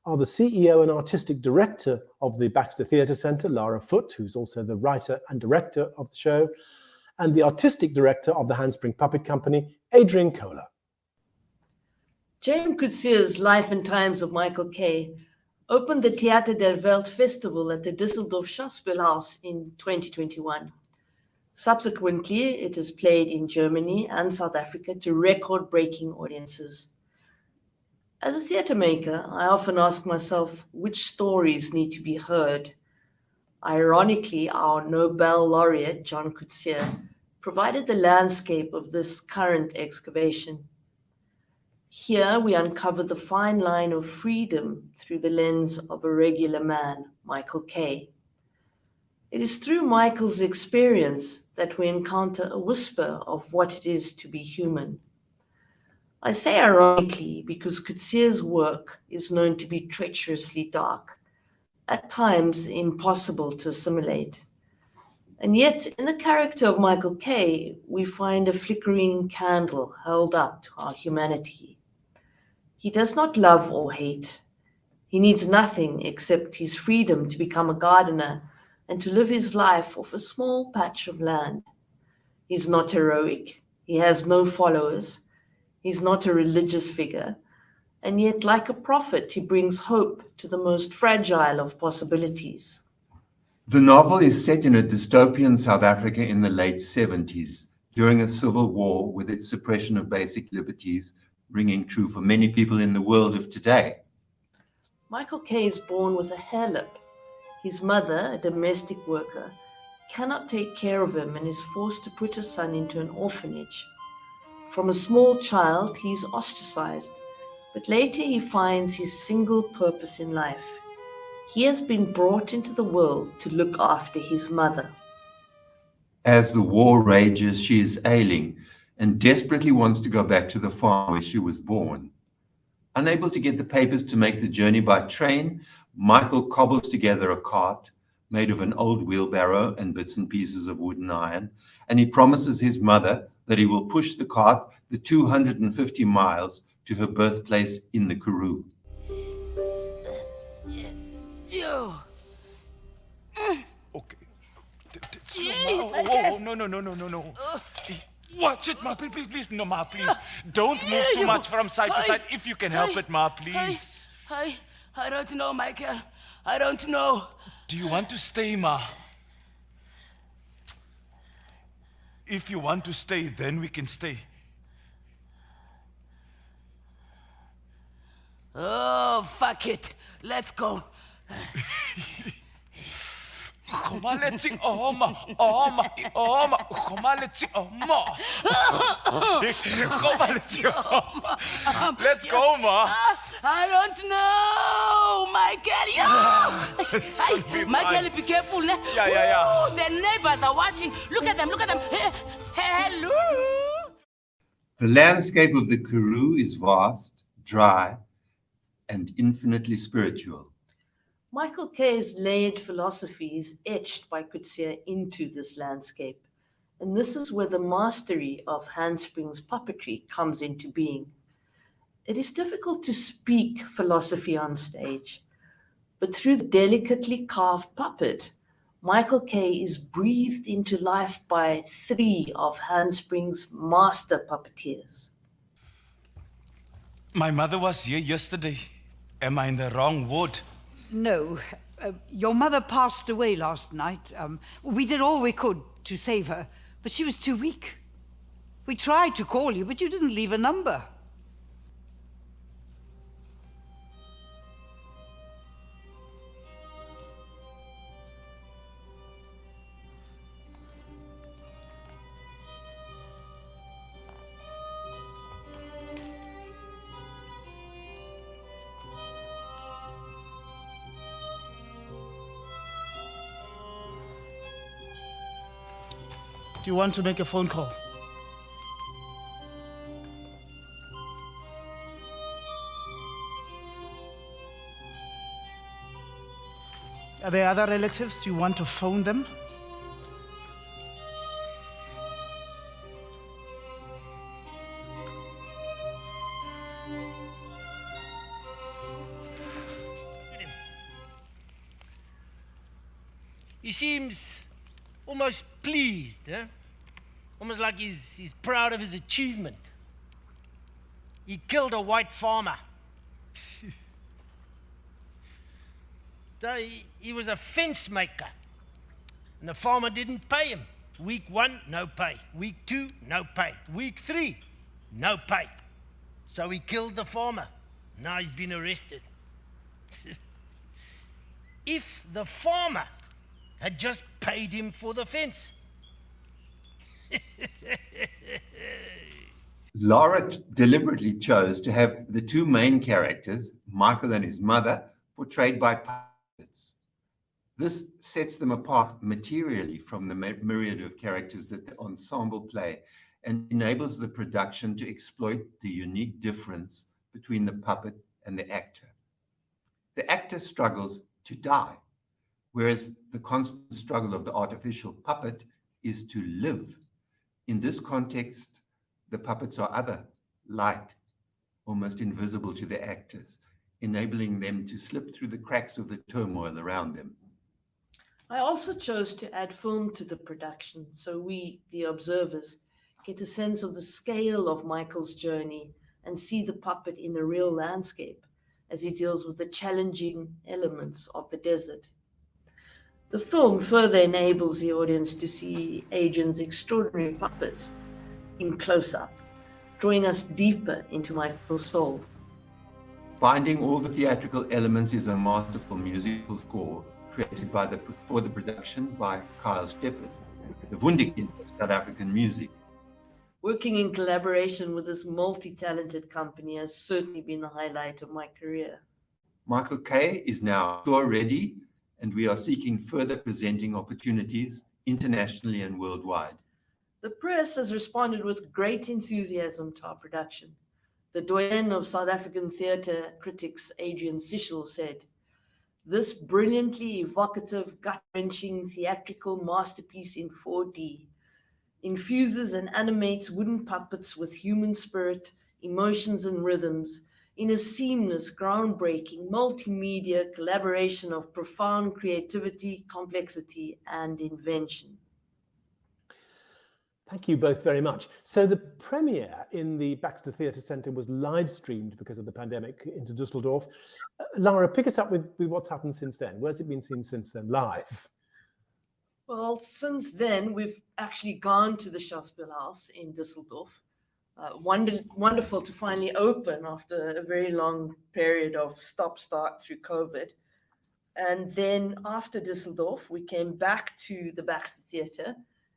A: are the CEO and artistic director of the Baxter Theatre Centre, Lara Foote, who's also the writer and director of the show, and the artistic director of the Handspring Puppet Company, Adrian Kohler.
Q: J.M. Coetzee's Life and Times of Michael Kay opened the Théâtre der Welt Festival at the Düsseldorf Schauspielhaus in 2021. Subsequently, it has played in Germany and South Africa to record-breaking audiences. As a theatre maker, I often ask myself which stories need to be heard. Ironically, our Nobel laureate, John Coetzee, provided the landscape of this current excavation. Here we uncover the fine line of freedom through the lens of a regular man, Michael Kay. It is through Michael's experience that we encounter a whisper of what it is to be human. I say ironically because Coetzee's work is known to be treacherously dark, at times impossible to assimilate. And yet, in the character of Michael Kay, we find a flickering candle held up to our humanity. He does not love or hate. He needs nothing except his freedom to become a gardener and to live his life off a small patch of land. He's not heroic. He has no followers. He's not a religious figure. And yet, like a prophet, he brings hope to the most fragile of possibilities.
R: The novel is set in a dystopian South Africa in the late 70s, during a civil war with its suppression of basic liberties, ringing true for many people in the world of today.
Q: Michael Kay is born with a hair lip. His mother, a domestic worker, cannot take care of him and is forced to put her son into an orphanage. From a small child, he is ostracized, but later he finds his single purpose in life. He has been brought into the world to look after his mother.
R: As the war rages, she is ailing and desperately wants to go back to the farm where she was born. Unable to get the papers to make the journey by train, Michael cobbles together a cart made of an old wheelbarrow and bits and pieces of wood and iron, and he promises his mother that he will push the cart the 250 miles to her birthplace in the Karoo.
S: Yo.
T: Okay. Oh, no. Watch it, Ma. Please. No, Ma, please. Don't move too much from side to side if you can help it, Ma, please.
S: I don't know, Michael. I don't know.
T: Do you want to stay, Ma? If you want to stay, then we can stay.
S: Oh, fuck it. Let's go.
T: Come on, let's sing. Oh, Ma. Come on, let's sing. Oh, Ma. Come on, let's sing. Oh, Ma. Let's go, Ma.
S: I don't know, Michael. Hey, Michael, be careful.
T: Yeah.
S: Ooh, the neighbors are watching. Look at them. Hello.
R: The landscape of the Karoo is vast, dry, and infinitely spiritual.
Q: Michael Kay's layered philosophy is etched by Coetzee into this landscape, and this is where the mastery of Handspring's puppetry comes into being. It is difficult to speak philosophy on stage, But through the delicately carved puppet, Michael Kay is breathed into life by 3 of Handspring's master puppeteers.
T: My mother was here yesterday. Am I in the wrong ward?
U: No. Your mother passed away last night. We did all we could to save her, but she was too weak. We tried to call you, but you didn't leave a number.
V: Do you want to make a phone call? Are there other relatives? Do you want to phone them?
W: He seems almost pleased, eh? Almost like he's proud of his achievement. He killed a white farmer. He was a fence maker, and the farmer didn't pay him. Week 1, no pay. Week 2, no pay. Week 3, no pay. So he killed the farmer. Now he's been arrested. If the farmer had just paid him for the fence.
R: Laura deliberately chose to have the 2 main characters, Michael and his mother, portrayed by puppets. This sets them apart materially from the myriad of characters that the ensemble play and enables the production to exploit the unique difference between the puppet and the actor. The actor struggles to die, whereas the constant struggle of the artificial puppet is to live. In this context, the puppets are other, light, almost invisible to the actors, enabling them to slip through the cracks of the turmoil around them.
Q: I also chose to add film to the production so we, the observers, get a sense of the scale of Michael's journey and see the puppet in a real landscape as he deals with the challenging elements of the desert. The film further enables the audience to see Adrian's extraordinary puppets in close-up, drawing us deeper into Michael's soul.
R: Binding all the theatrical elements is a masterful musical score created for the production by Kyle Steppen, the Wunderkind of South African music.
Q: Working in collaboration with this multi-talented company has certainly been the highlight of my career.
R: Michael Kay is now tour ready, and we are seeking further presenting opportunities internationally and worldwide.
Q: The press has responded with great enthusiasm to our production. The doyen of South African theatre critics, Adrian Sichel, said, "This brilliantly evocative, gut-wrenching theatrical masterpiece in 4D infuses and animates wooden puppets with human spirit, emotions, and rhythms in a seamless, groundbreaking, multimedia collaboration of profound creativity, complexity, and invention."
A: Thank you both very much. So the premiere in the Baxter Theatre Centre was live streamed because of the pandemic into Dusseldorf. Lara, pick us up with what's happened since then. Where's it been seen since then, live?
Q: Well, since then, we've actually gone to the Schauspielhaus in Dusseldorf. Wonderful to finally open after a very long period of stop-start through COVID. And then after Dusseldorf, we came back to the Baxter Theatre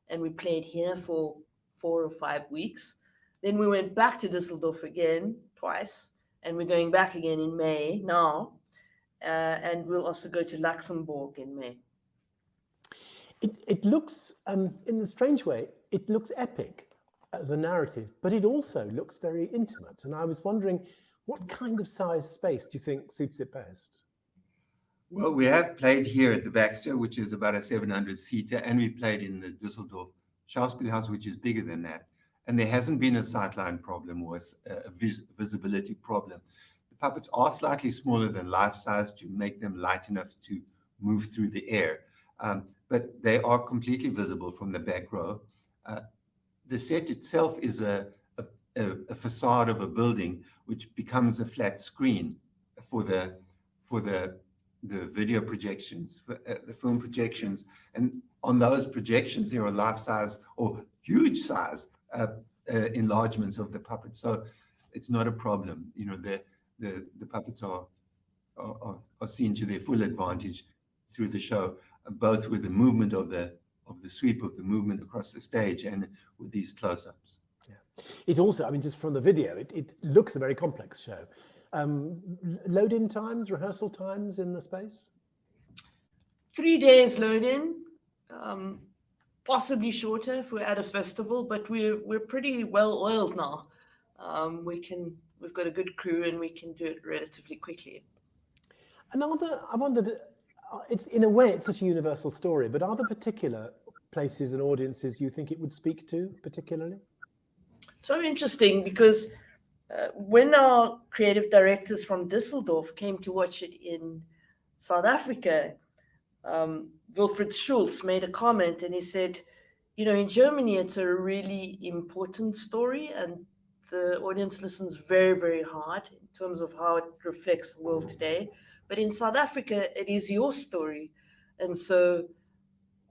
Q: and we played here for 4 or 5 weeks. Then we went back to Dusseldorf again twice, and we're going back again in May now. And we'll also go to Luxembourg in May.
A: It looks, in a strange way, it looks epic as a narrative, but it also looks very intimate. And I was wondering, what kind of size space do you think suits it best?
R: Well, we have played here at the Baxter, which is about a 700-seater, and we've played in the Dusseldorf Schauspielhaus, which is bigger than that. And there hasn't been a sightline problem or a visibility problem. The puppets are slightly smaller than life size to make them light enough to move through the air, but they are completely visible from the back row. The set itself is a facade of a building, which becomes a flat screen for the video projections, the film projections, and on those projections there are life-size or huge size enlargements of the puppets. So it's not a problem. You know, the puppets are seen to their full advantage through the show, both with the movement of the sweep of the movement across the stage and with these close-ups.
A: Yeah. It also, I mean, just from the video, it looks a very complex show. Load-in times, rehearsal times in the space?
Q: 3 days load-in, possibly shorter if we're at a festival, but we're pretty well oiled now. We've got a good crew and we can do it relatively quickly.
A: And I wondered, it's in a way it's such a universal story, but are there particular places and audiences you think it would speak to particularly?
Q: So interesting, because when our creative directors from Düsseldorf came to watch it in South Africa, Wilfried Schulz made a comment and he said, you know, in Germany it's a really important story and the audience listens very, very hard in terms of how it reflects the world today. But in South Africa, it is your story. And so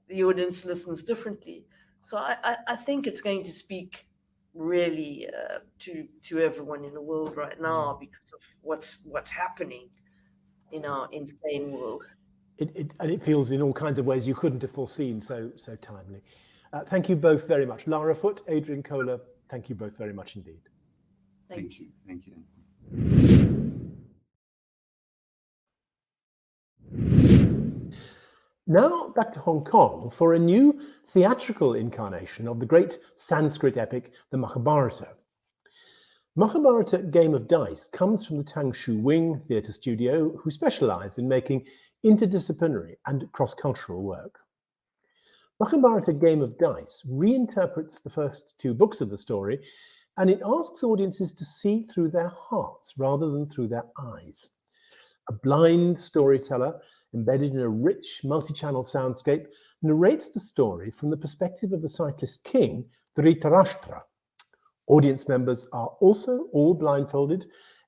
Q: the audience listens differently. So I think it's going to speak really to everyone in the world right now because of what's happening in our insane world.
A: And it feels in all kinds of ways you couldn't have foreseen so timely. Thank you both very much. Lara Foote, Adrian Kohler, thank you both very much indeed.
Q: Thank you.
R: Thank you.
A: Now back to Hong Kong for a new theatrical incarnation of the great Sanskrit epic, the Mahabharata. Mahabharata Game of Dice comes from the Tang Shu Wing Theatre Studio, who specialise in making interdisciplinary and cross-cultural work. Mahabharata Game of Dice reinterprets the first two books of the story, and it asks audiences to see through their hearts rather than through their eyes. A blind storyteller, embedded in a rich multi-channel soundscape, narrates the story from the perspective of the sightless king, Dhritarashtra. Audience members are also all blindfolded,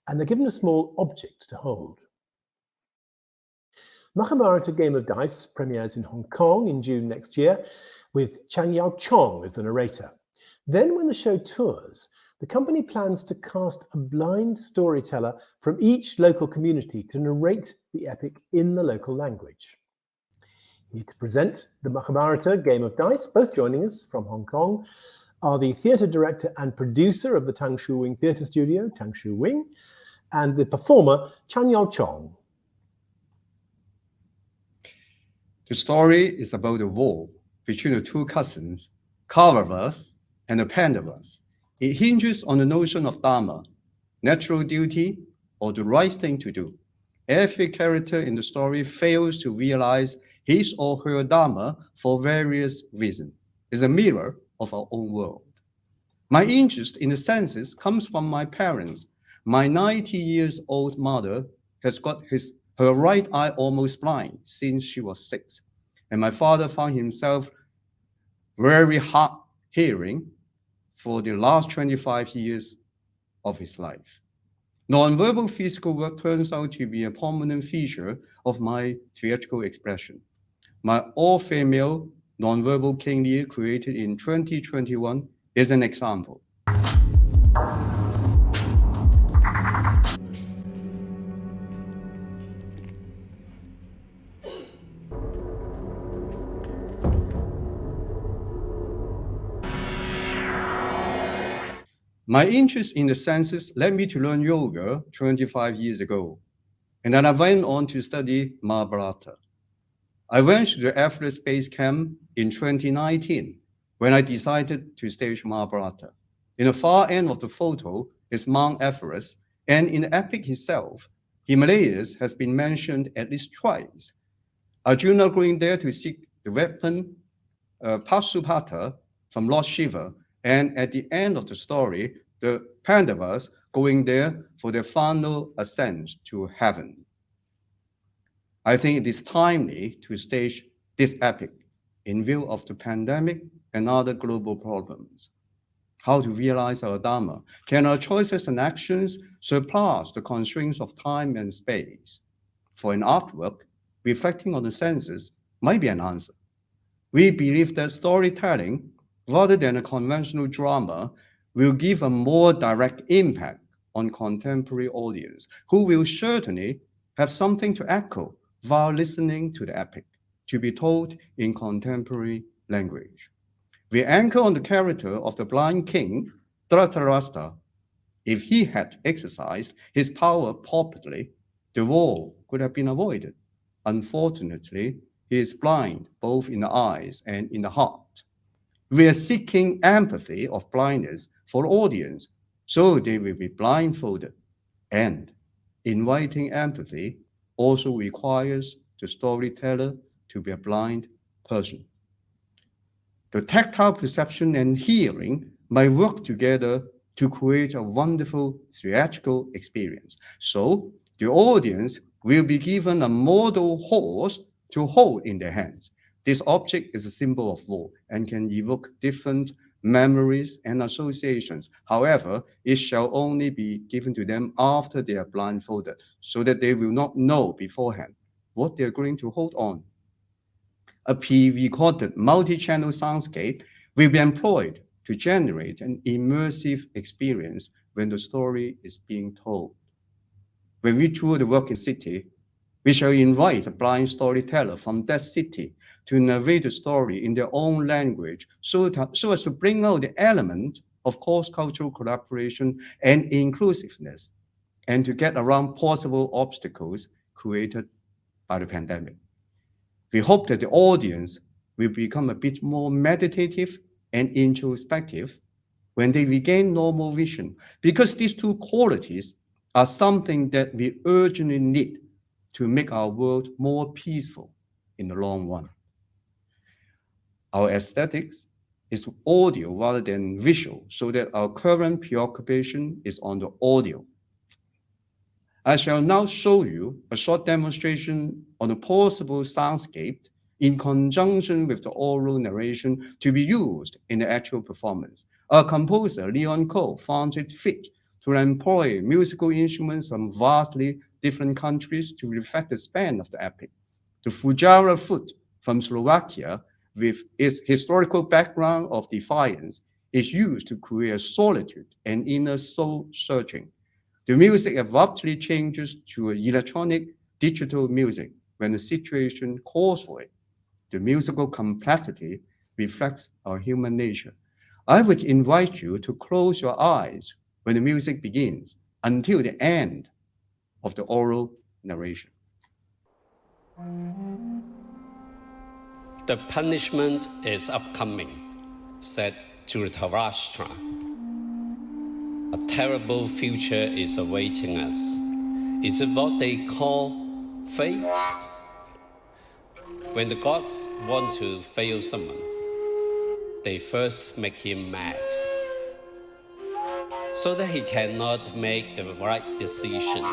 A: and they're given a small object to hold. Mahabharata Game of Dice premieres in Hong Kong in June next year, with Chang Yao Chong as the narrator. Then, when the show tours, the company plans to cast a blind storyteller from each local community to narrate the epic in the local language. Here to present the Mahabharata Game of Dice, both joining us from Hong Kong, are the theatre director and producer of the Tang Shu Wing Theatre Studio, Tang Shu Wing, and the performer, Chang Yao Chong.
B: The story is about a war between the two cousins, Kauravas and the Pandavas. It hinges on the notion of dharma, natural duty, or the right thing to do. Every character in the story fails to realize his or her dharma for various reasons. It's a mirror of our own world. My interest in the senses comes from my parents. My 90-year-old mother has got her right eye almost blind since she was 6. And my father found himself very hard hearing for the last 25 years of his life. Non-verbal physical work turns out to be a prominent feature of my theatrical expression. My all-female non-verbal King Lear, created in 2021, is an example. My interest in the senses led me to learn yoga 25 years ago, and then I went on to study Mahabharata. I went to the Everest Base Camp in 2019 when I decided to stage Mahabharata. In the far end of the photo is Mount Everest, and in the epic itself, Himalayas has been mentioned at least twice. Arjuna going there to seek the weapon Pasupata from Lord Shiva, and at the end of the story, the Pandavas going there for their final ascent to heaven. I think it is timely to stage this epic in view of the pandemic and other global problems. How to realize our Dharma? Can our choices and actions surpass the constraints of time and space? For an artwork, reflecting on the senses might be an answer. We believe that storytelling, rather than a conventional drama, will give a more direct impact on contemporary audience, who will certainly have something to echo while listening to the epic, to be told in contemporary language. We anchor on the character of the blind king, Dhritarashtra. If he had exercised his power properly, the war could have been avoided. Unfortunately, he is blind both in the eyes and in the heart. We are seeking empathy of blindness for the audience, so they will be blindfolded. And inviting empathy also requires the storyteller to be a blind person. The tactile perception and hearing might work together to create a wonderful theatrical experience. So the audience will be given a model horse to hold in their hands. This object is a symbol of war and can evoke different memories and associations. However, it shall only be given to them after they are blindfolded, so that they will not know beforehand what they are going to hold on. A pre-recorded multi-channel soundscape will be employed to generate an immersive experience when the story is being told. When we tour the working city, we shall invite a blind storyteller from that city to narrate the story in their own language so as to bring out the element of cross-cultural collaboration and inclusiveness, and to get around possible obstacles created by the pandemic. We hope that the audience will become a bit more meditative and introspective when they regain normal vision, because these two qualities are something that we urgently need to make our world more peaceful in the long run. Our aesthetics is audio rather than visual, so that our current preoccupation is on the audio. I shall now show you a short demonstration on a possible soundscape in conjunction with the oral narration to be used in the actual performance. Our composer, Leon Cole, found it fit to employ musical instruments from vastly different countries to reflect the span of the epic. The Fujairah flute from Slovakia, with its historical background of defiance, is used to create solitude and inner soul searching. The music abruptly changes to electronic digital music when the situation calls for it. The musical complexity reflects our human nature. I would invite you to close your eyes when the music begins until the end of the oral narration.
C: The punishment is upcoming, said Dhritarashtra. A terrible future is awaiting us. Is it what they call fate? When the gods want to fail someone, they first make him mad, so that he cannot make the right decision.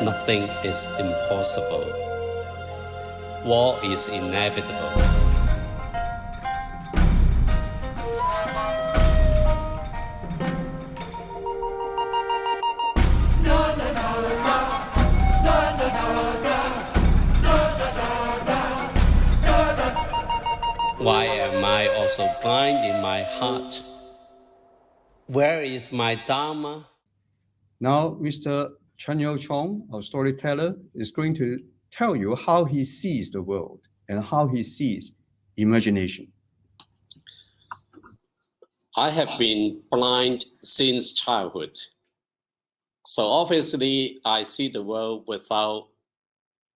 C: Nothing is impossible. War is inevitable. Why am I also blind in my heart? Where is my Dharma?
B: Now, Mr. Chen Yo-chong, our storyteller, is going to tell you how he sees the world and how he sees imagination.
C: I have been blind since childhood. So obviously, I see the world without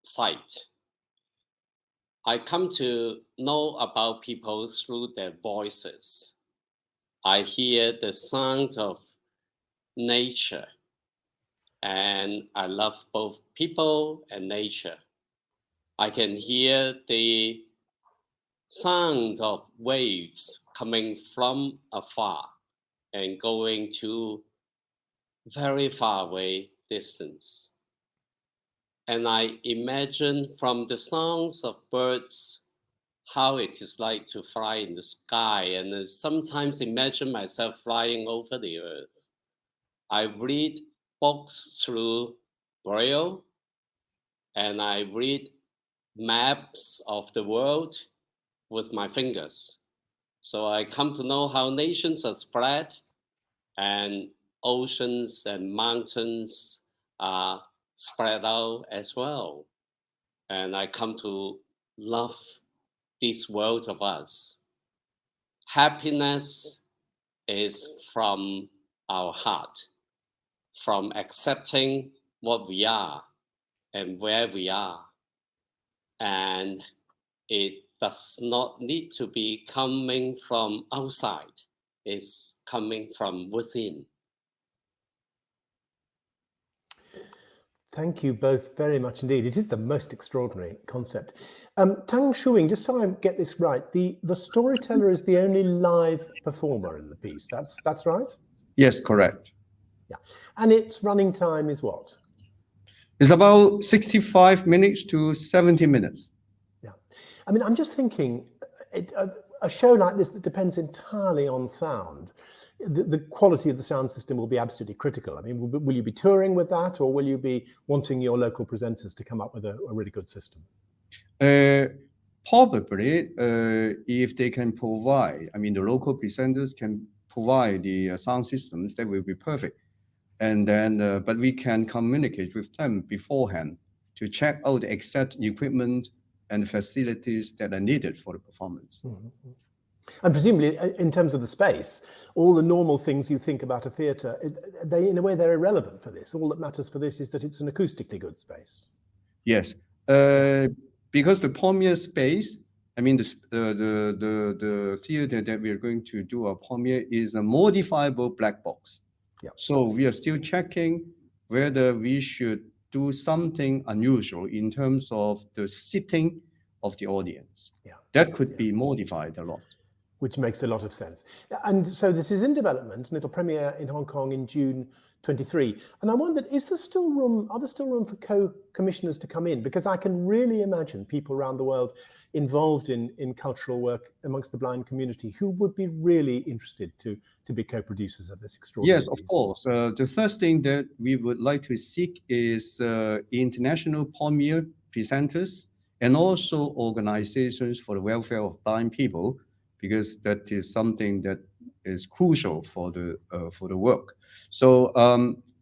C: sight. I come to know about people through their voices. I hear the sound of nature, and I love both people and nature. I can hear the sound of waves coming from afar and going to very far away distance. And I imagine from the sounds of birds how it is like to fly in the sky, and sometimes imagine myself flying over the earth. I read books through Braille, and I read maps of the world with my fingers. So I come to know how nations are spread, and oceans and mountains are spread out as well. And I come to love this world of us. Happiness is from our heart, from accepting what we are and where we are. And it does not need to be coming from outside. It's coming from within.
A: Thank you both very much indeed. It is the most extraordinary concept. Tang Shuing, just so I get this right, the storyteller is the only live performer in the piece. That's right?
B: Yes, correct.
A: Yeah. And its running time is what?
B: It's about 65 minutes to 70 minutes.
A: Yeah. I mean, I'm just thinking, a show like this that depends entirely on sound, the quality of the sound system will be absolutely critical. I mean, will you be touring with that, or will you be wanting your local presenters to come up with a really good system?
B: Probably, if they can provide, I mean, the local presenters can provide the sound systems, that will be perfect. And then, but we can communicate with them beforehand to check out the exact equipment and facilities that are needed for the performance.
A: Mm-hmm. And presumably, in terms of the space, all the normal things you think about a theatre, they, in a way, they're irrelevant for this. All that matters for this is that it's an acoustically good space.
B: Yes, because the premiere space, I mean, the theatre that we are going to do a premiere is a modifiable black box.
A: Yeah.
B: So we are still checking whether we should do something unusual in terms of the sitting of the audience.
A: Yeah.
B: That could be modified a lot.
A: Which makes a lot of sense. And so this is in development, and it'll premiere in Hong Kong in June 23. And I wondered, are there still room for co-commissioners to come in? Because I can really imagine people around the world involved in cultural work amongst the blind community who would be really interested to be co-producers of this extraordinary
B: Yes, of course. The first thing that we would like to seek is international premiere presenters and also organizations for the welfare of blind people, because that is something that is crucial for the work. So,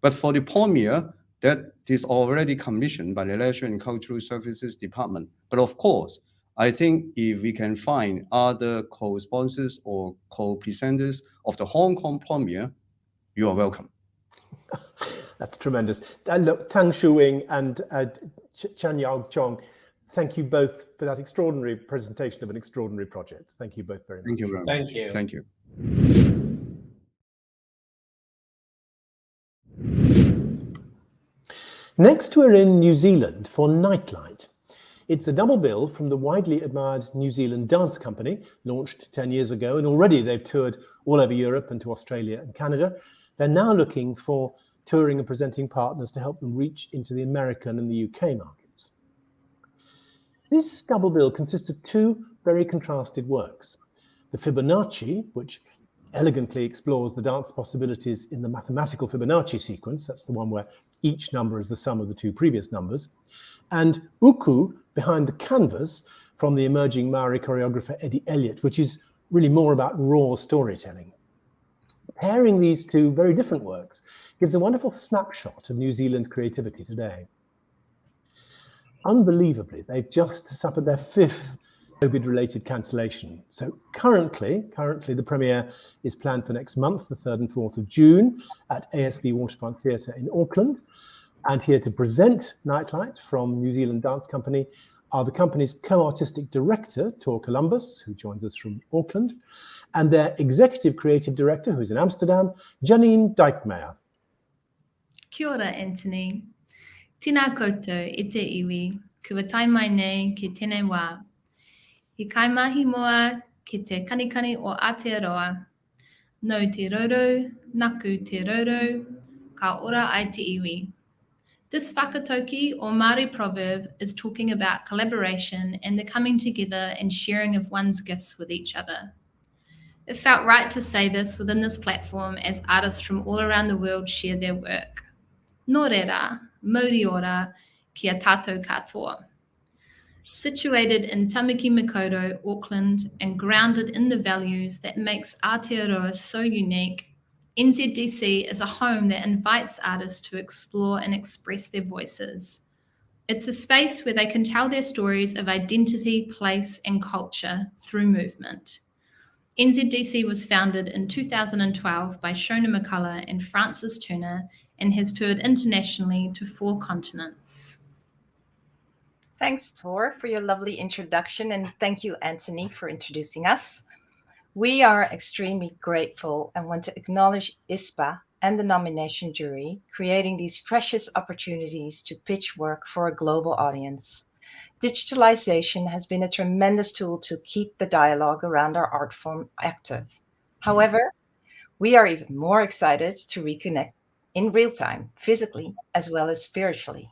B: but for the premiere, that is already commissioned by the Leisure and Cultural Services Department. But of course, I think if we can find other co-sponsors or co-presenters of the Hong Kong premiere, you are welcome.
A: That's tremendous. Look, Tang Shuing and Chan Yao Chong, thank you both for that extraordinary presentation of an extraordinary project. Thank you both very much.
B: Thank you very much.
C: Thank you.
B: Thank you.
A: Next, we're in New Zealand for Nightlight. It's a double bill from the widely admired New Zealand dance company, launched 10 years ago, and already they've toured all over Europe and to Australia and Canada. They're now looking for touring and presenting partners to help them reach into the American and the UK markets. This double bill consists of two very contrasted works. The Fibonacci, which elegantly explores the dance possibilities in the mathematical Fibonacci sequence, that's the one where each number is the sum of the two previous numbers, and Uku, Behind the Canvas, from the emerging Maori choreographer Eddie Elliott, which is really more about raw storytelling. Pairing these two very different works gives a wonderful snapshot of New Zealand creativity today. Unbelievably, they've just suffered their fifth COVID-related cancellation. So currently, the premiere is planned for next month, the 3rd and 4th of June, at ASD Waterfront Theatre in Auckland. And here to present Nightlight from New Zealand Dance Company are the company's co-artistic director, Tor Columbus, who joins us from Auckland, and their executive creative director, who's in Amsterdam, Janine Dijkmeyer.
E: Kia ora, Anthony. Tina koutou i te iwi, kua tai mai nei ki tēnei wā. I kai mahi moa ki te kanikani o Aotearoa. No te roro, naku te roro, ka ora ai te iwi. This whakatauki or Māori proverb is talking about collaboration and the coming together and sharing of one's gifts with each other. It felt right to say this within this platform as artists from all around the world share their work. Nō reira, mauri ora, kia tātou katoa. Situated in Tamaki Makaurau, Auckland, and grounded in the values that makes Aotearoa so unique, NZDC is a home that invites artists to explore and express their voices. It's a space where they can tell their stories of identity, place, and culture through movement. NZDC was founded in 2012 by Shona McCullough and Francis Turner and has toured internationally to 4 continents.
F: Thanks, Tor, for your lovely introduction, and thank you, Anthony, for introducing us. We are extremely grateful and want to acknowledge ISPA and the nomination jury, creating these precious opportunities to pitch work for a global audience. Digitalization has been a tremendous tool to keep the dialogue around our art form active. However, we are even more excited to reconnect in real time, physically as well as spiritually.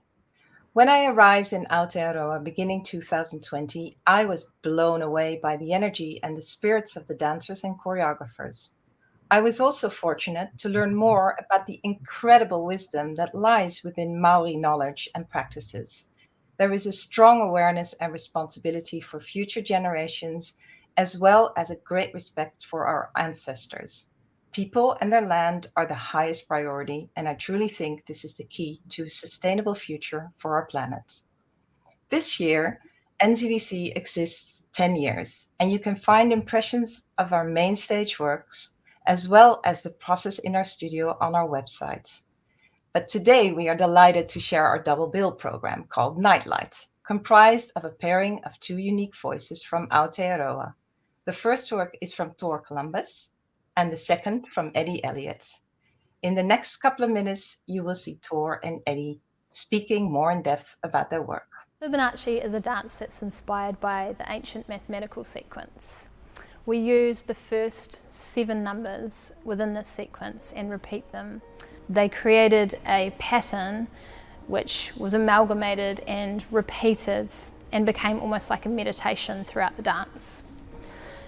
F: When I arrived in Aotearoa beginning 2020, I was blown away by the energy and the spirits of the dancers and choreographers. I was also fortunate to learn more about the incredible wisdom that lies within Maori knowledge and practices. There is a strong awareness and responsibility for future generations, as well as a great respect for our ancestors. People and their land are the highest priority, and I truly think this is the key to a sustainable future for our planet. This year, NZDC exists 10 years, and you can find impressions of our main stage works, as well as the process in our studio on our website. But today we are delighted to share our double bill program called Nightlight, comprised of a pairing of 2 unique voices from Aotearoa. The first work is from Tor Columbus, and the second from Eddie Elliott. In the next couple of minutes, you will see Tor and Eddie speaking more in depth about their work.
G: Fibonacci is a dance that's inspired by the ancient mathematical sequence. We use the first 7 numbers within this sequence and repeat them. They created a pattern which was amalgamated and repeated and became almost like a meditation throughout the dance.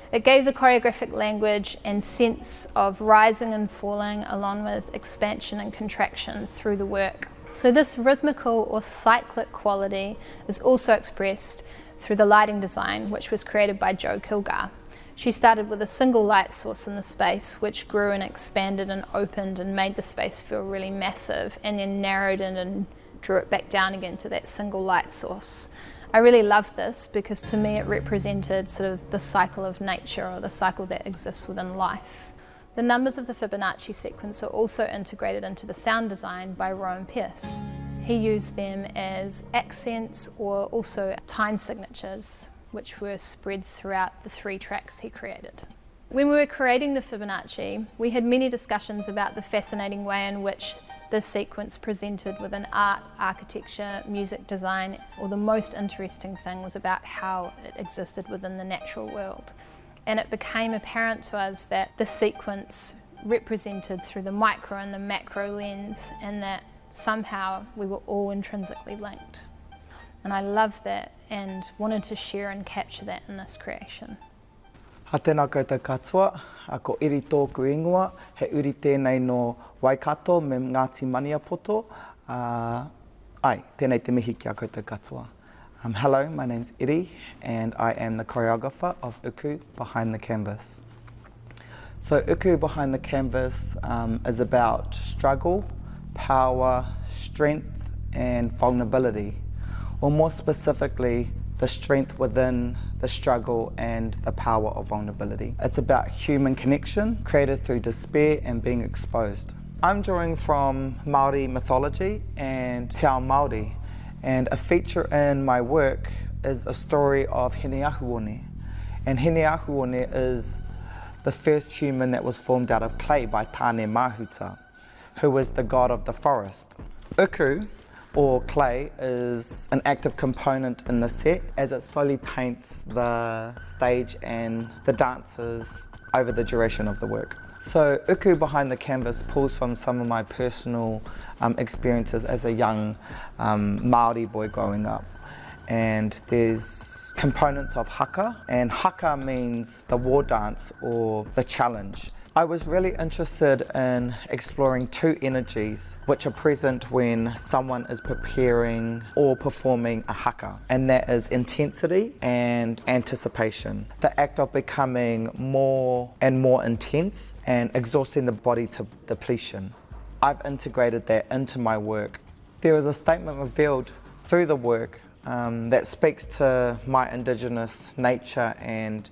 G: It gave the choreographic language and sense of rising and falling along with expansion and contraction through the work. So this rhythmical or cyclic quality is also expressed through the lighting design, which was created by Jo Kilgar. She started with a single light source in the space, which grew and expanded and opened and made the space feel really massive, and then narrowed in and drew it back down again to that single light source. I really love this because to me it represented sort of the cycle of nature, or the cycle that exists within life. The numbers of the Fibonacci sequence are also integrated into the sound design by Rowan Pierce. He used them as accents or also time signatures, which were spread throughout the 3 tracks he created. When we were creating the Fibonacci, we had many discussions about the fascinating way in which this sequence presented within art, architecture, music design, or the most interesting thing was about how it existed within the natural world. And it became apparent to us that the sequence represented through the micro and the macro lens, and that somehow we were all intrinsically linked. And I loved that and wanted to share and capture that in this creation.
V: Ha tēnā koutou katoa, a ko iri tōku ingoa, he uri tēnei no Waikato me Ngāti Maniapoto. Tēnei te mihi kia koutou katoa. Hello, my name's Eddie, and I am the choreographer of Uku Behind the Canvas. So Uku Behind the Canvas is about struggle, power, strength, and vulnerability, or more specifically, the strength within the struggle and the power of vulnerability. It's about human connection created through despair and being exposed. I'm drawing from Māori mythology and Te Ao Māori, and a feature in my work is a story of Hineahuone. And Hineahuone is the first human that was formed out of clay by Tāne Mahuta, who was the god of the forest. Uku or clay is an active component in the set as it slowly paints the stage and the dancers over the duration of the work. So Uku Behind the Canvas pulls from some of my personal experiences as a young Māori boy growing up. And there's components of haka, and haka means the war dance or the challenge. I was really interested in exploring two energies which are present when someone is preparing or performing a haka, and that is intensity and anticipation. The act of becoming more and more intense and exhausting the body to depletion. I've integrated that into my work. There is a statement revealed through the work that speaks to my Indigenous nature and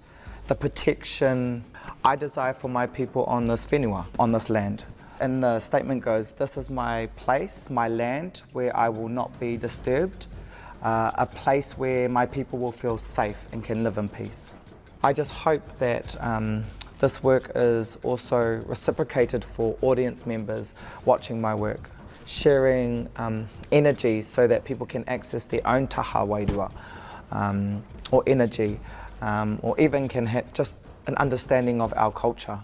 V: the protection I desire for my people on this whenua, on this land. And the statement goes, this is my place, my land, where I will not be disturbed, a place where my people will feel safe and can live in peace. I just hope that this work is also reciprocated for audience members watching my work, sharing energies so that people can access their own taha wairua or energy, or even can have just an understanding of our culture.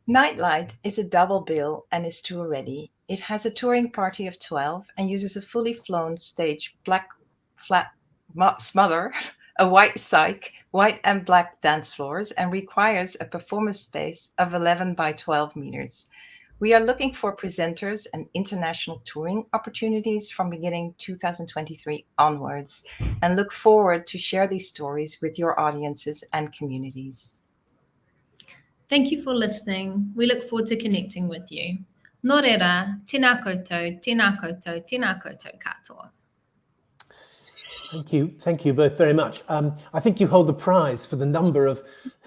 F: Nightlight is a double bill and is tour ready. It has a touring party of 12 and uses a fully flown stage, black flat smother, a white cyc, white and black dance floors, and requires a performance space of 11 by 12 meters. We are looking for presenters and international touring opportunities from beginning 2023 onwards, and look forward to share these stories with your audiences and communities.
E: Thank you for listening. We look forward to connecting with you. Nō reira, tēnā koutou, tēnā koutou, tēnā koutou katoa.
A: Thank you both very much. I think you hold the prize for the number of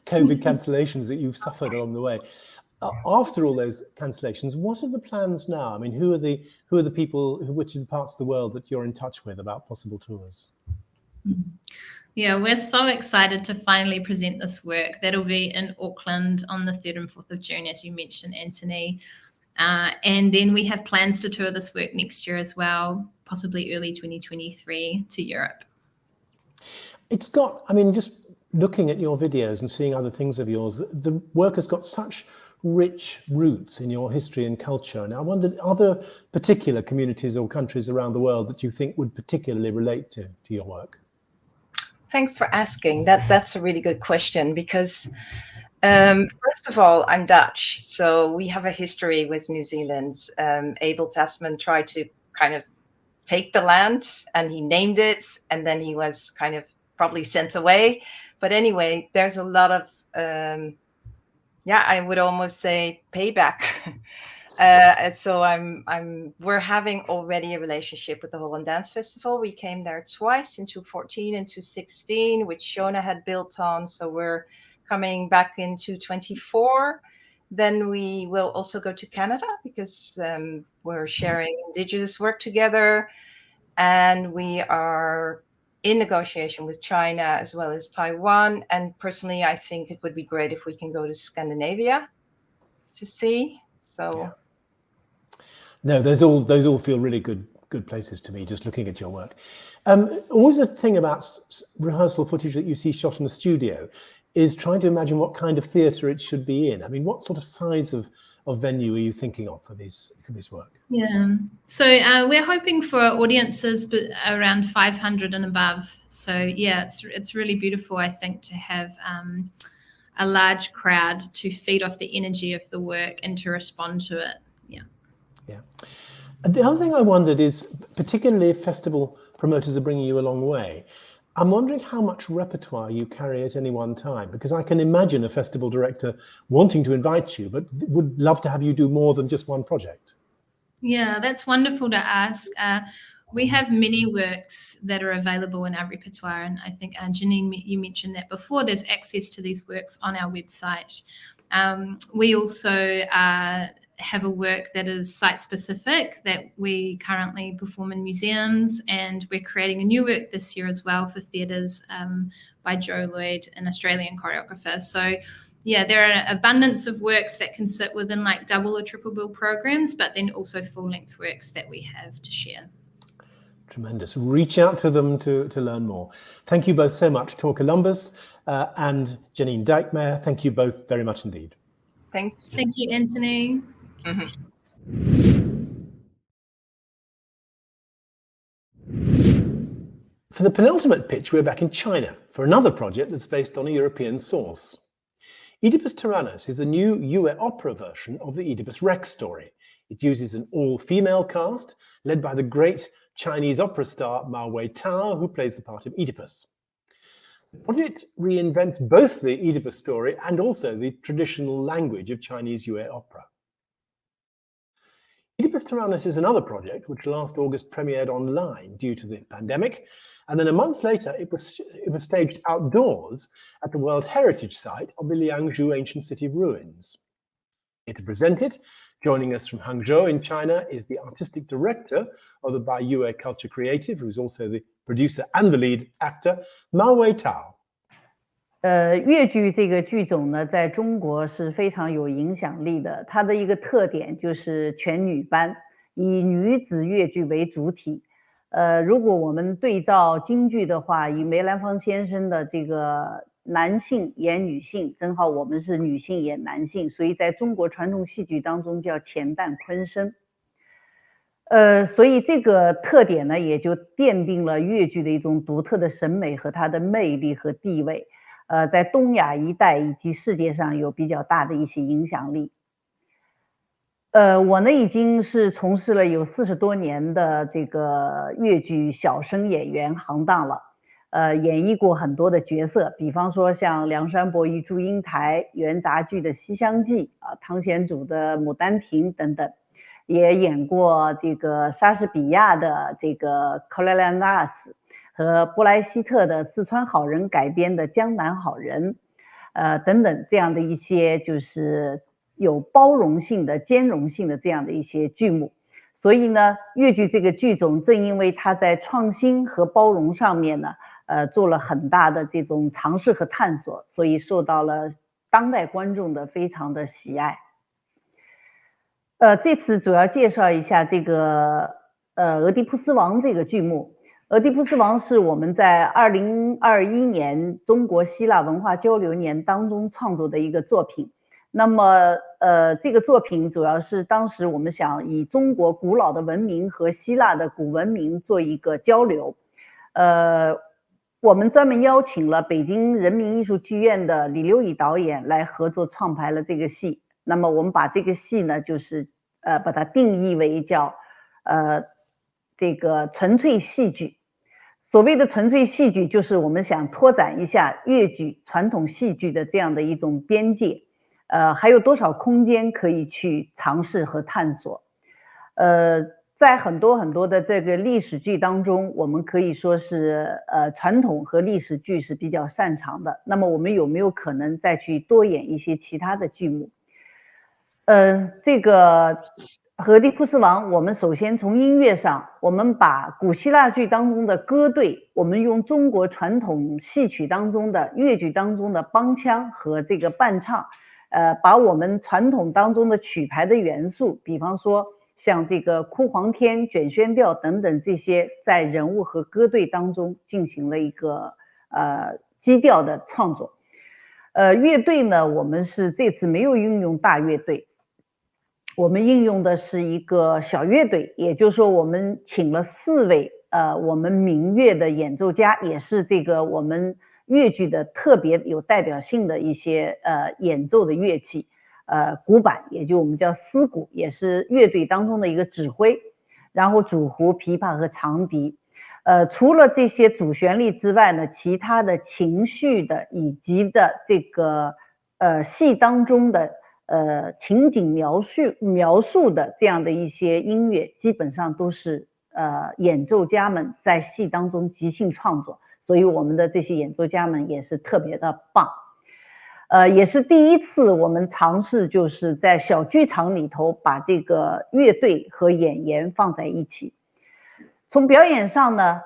A: COVID cancellations that you've suffered along the way. After all those cancellations, what are the plans now? I mean, who are the people, which are the parts of the world that you're in touch with about possible tours?
E: Yeah, we're so excited to finally present this work. That'll be in Auckland on the 3rd and 4th of June, as you mentioned, Anthony. And then we have plans to tour this work next year as well, possibly early 2023 to Europe.
A: It's got, I mean, just looking at your videos and seeing other things of yours, the work has got such rich roots in your history and culture. And I wondered, are there particular communities or countries around the world that you think would particularly relate to your work?
F: Thanks for asking. That's a really good question, because first of all, I'm Dutch, so we have a history with New Zealand. Abel Tasman tried to kind of take the land, and he named it, and then he was kind of probably sent away. But anyway, there's a lot of I would almost say payback. So we're having already a relationship with the Holland Dance Festival. We came there twice, in 2014 and 2016, which Shona had built on. So we're coming back into 2024. Then we will also go to Canada, because we're sharing Indigenous work together. And we are in negotiation with China as well as Taiwan. And personally, I think it would be great if we can go to Scandinavia to see. So,
A: yeah. No, those all feel really good places to me, just looking at your work. Always a thing about rehearsal footage that you see shot in a studio is trying to imagine what kind of theatre it should be in. I mean, what sort of size of venue are you thinking of for this work?
E: Yeah, so we're hoping for audiences around 500 and above. So yeah, it's really beautiful, I think, to have a large crowd to feed off the energy of the work and to respond to it.
A: Yeah. And the other thing I wondered is, particularly if festival promoters are bringing you a long way, I'm wondering how much repertoire you carry at any one time, because I can imagine a festival director wanting to invite you, but would love to have you do more than just one project.
E: Yeah, that's wonderful to ask. We have many works that are available in our repertoire, and I think, Janine, you mentioned that before. There's access to these works on our website. We also have a work that is site-specific that we currently perform in museums, and we're creating a new work this year as well for theatres by Joe Lloyd, an Australian choreographer. So yeah, there are an abundance of works that can sit within like double or triple bill programs, but then also full-length works that we have to share.
A: Tremendous. Reach out to them to learn more. Thank you both so much, Tor Columbus and Janine Dijkmeyer. Thank you both very much indeed.
F: Thank you.
E: Thank you, Anthony.
A: For the penultimate pitch, we're back in China for another project that's based on a European source. Oedipus Tyrannus is a new UA opera version of the Oedipus Rex story. It uses an all-female cast led by the great Chinese opera star Ma Weitao, who plays the part of Oedipus. The project reinvents both the Oedipus story and also the traditional language of Chinese UA opera. Oedipus Tyrannus is another project which last August premiered online due to the pandemic, and then a month later it was staged outdoors at the World Heritage Site of the Liangzhu Ancient City of Ruins. Here to present it, joining us from Hangzhou in China, is the artistic director of the Baiyue Culture Creative, who's also the producer and the lead actor, Ma Weitao.
D: 越剧这个剧种呢，在中国是非常有影响力的。它的一个特点就是全女班，以女子越剧为主体。如果我们对照京剧的话，以梅兰芳先生的这个男性演女性，正好我们是女性演男性，所以在中国传统戏剧当中叫乾旦坤生。所以这个特点呢，也就奠定了越剧的一种独特的审美和它的魅力和地位。在东亚一带以及世界上有比较大的一些影响力。我呢已经是从事了有40多年的这个越剧小生演员行当了，演绎过很多的角色，比方说像梁山伯与祝英台、元杂剧的《西厢记》汤显祖的《牡丹亭》等等，也演过这个莎士比亚的这个《克莱兰纳斯》。和布莱希特的四川好人改编的《江南好人》，等等这样的一些就是有包容性的、兼容性的这样的一些剧目。所以呢，越剧这个剧种正因为它在创新和包容上面呢，做了很大的这种尝试和探索，所以受到了当代观众的非常的喜爱。这次主要介绍一下这个俄狄浦斯王这个剧目。俄狄浦斯王是我们在2021年中国希腊文化交流年当中创作的一个作品。那么这个作品主要是当时我们想以中国古老的文明和希腊的古文明做一个交流。我们专门邀请了北京人民艺术剧院的李六乙导演来合作创排了这个戏。那么我们把这个戏呢，就是把它定义为叫这个纯粹戏剧。所谓的纯粹戏剧，就是我们想拓展一下越剧传统戏剧的这样的一种边界，还有多少空间可以去尝试和探索。在很多的这个历史剧当中，我们可以说是传统和历史剧是比较擅长的。那么我们有没有可能再去多演一些其他的剧目？这个俄狄浦斯王，我们首先从音乐上，我们把古希腊剧当中的歌队，我们用中国传统戏曲当中的越剧当中的帮腔和这个伴唱，把我们传统当中的曲牌的元素，比方说像这个哭黄天、卷宣调等等这些，在人物和歌队当中进行了一个基调的创作。乐队呢，我们是这次没有运用大乐队。我们应用的是一个小乐队，也就是说我们请了4位我们民乐的演奏家，也是这个我们越剧的特别有代表性的一些演奏的乐器，鼓板也就我们叫丝鼓，也是乐队当中的一个指挥，然后主胡、琵琶和长笛。除了这些主旋律之外呢，其他的情绪的以及的这个戏当中的情景描述的这样的一些音乐，基本上都是演奏家们在戏当中即兴创作，所以我们的这些演奏家们也是特别的棒。也是第一次我们尝试就是在小剧场里头把这个乐队和演员放在一起。从表演上呢，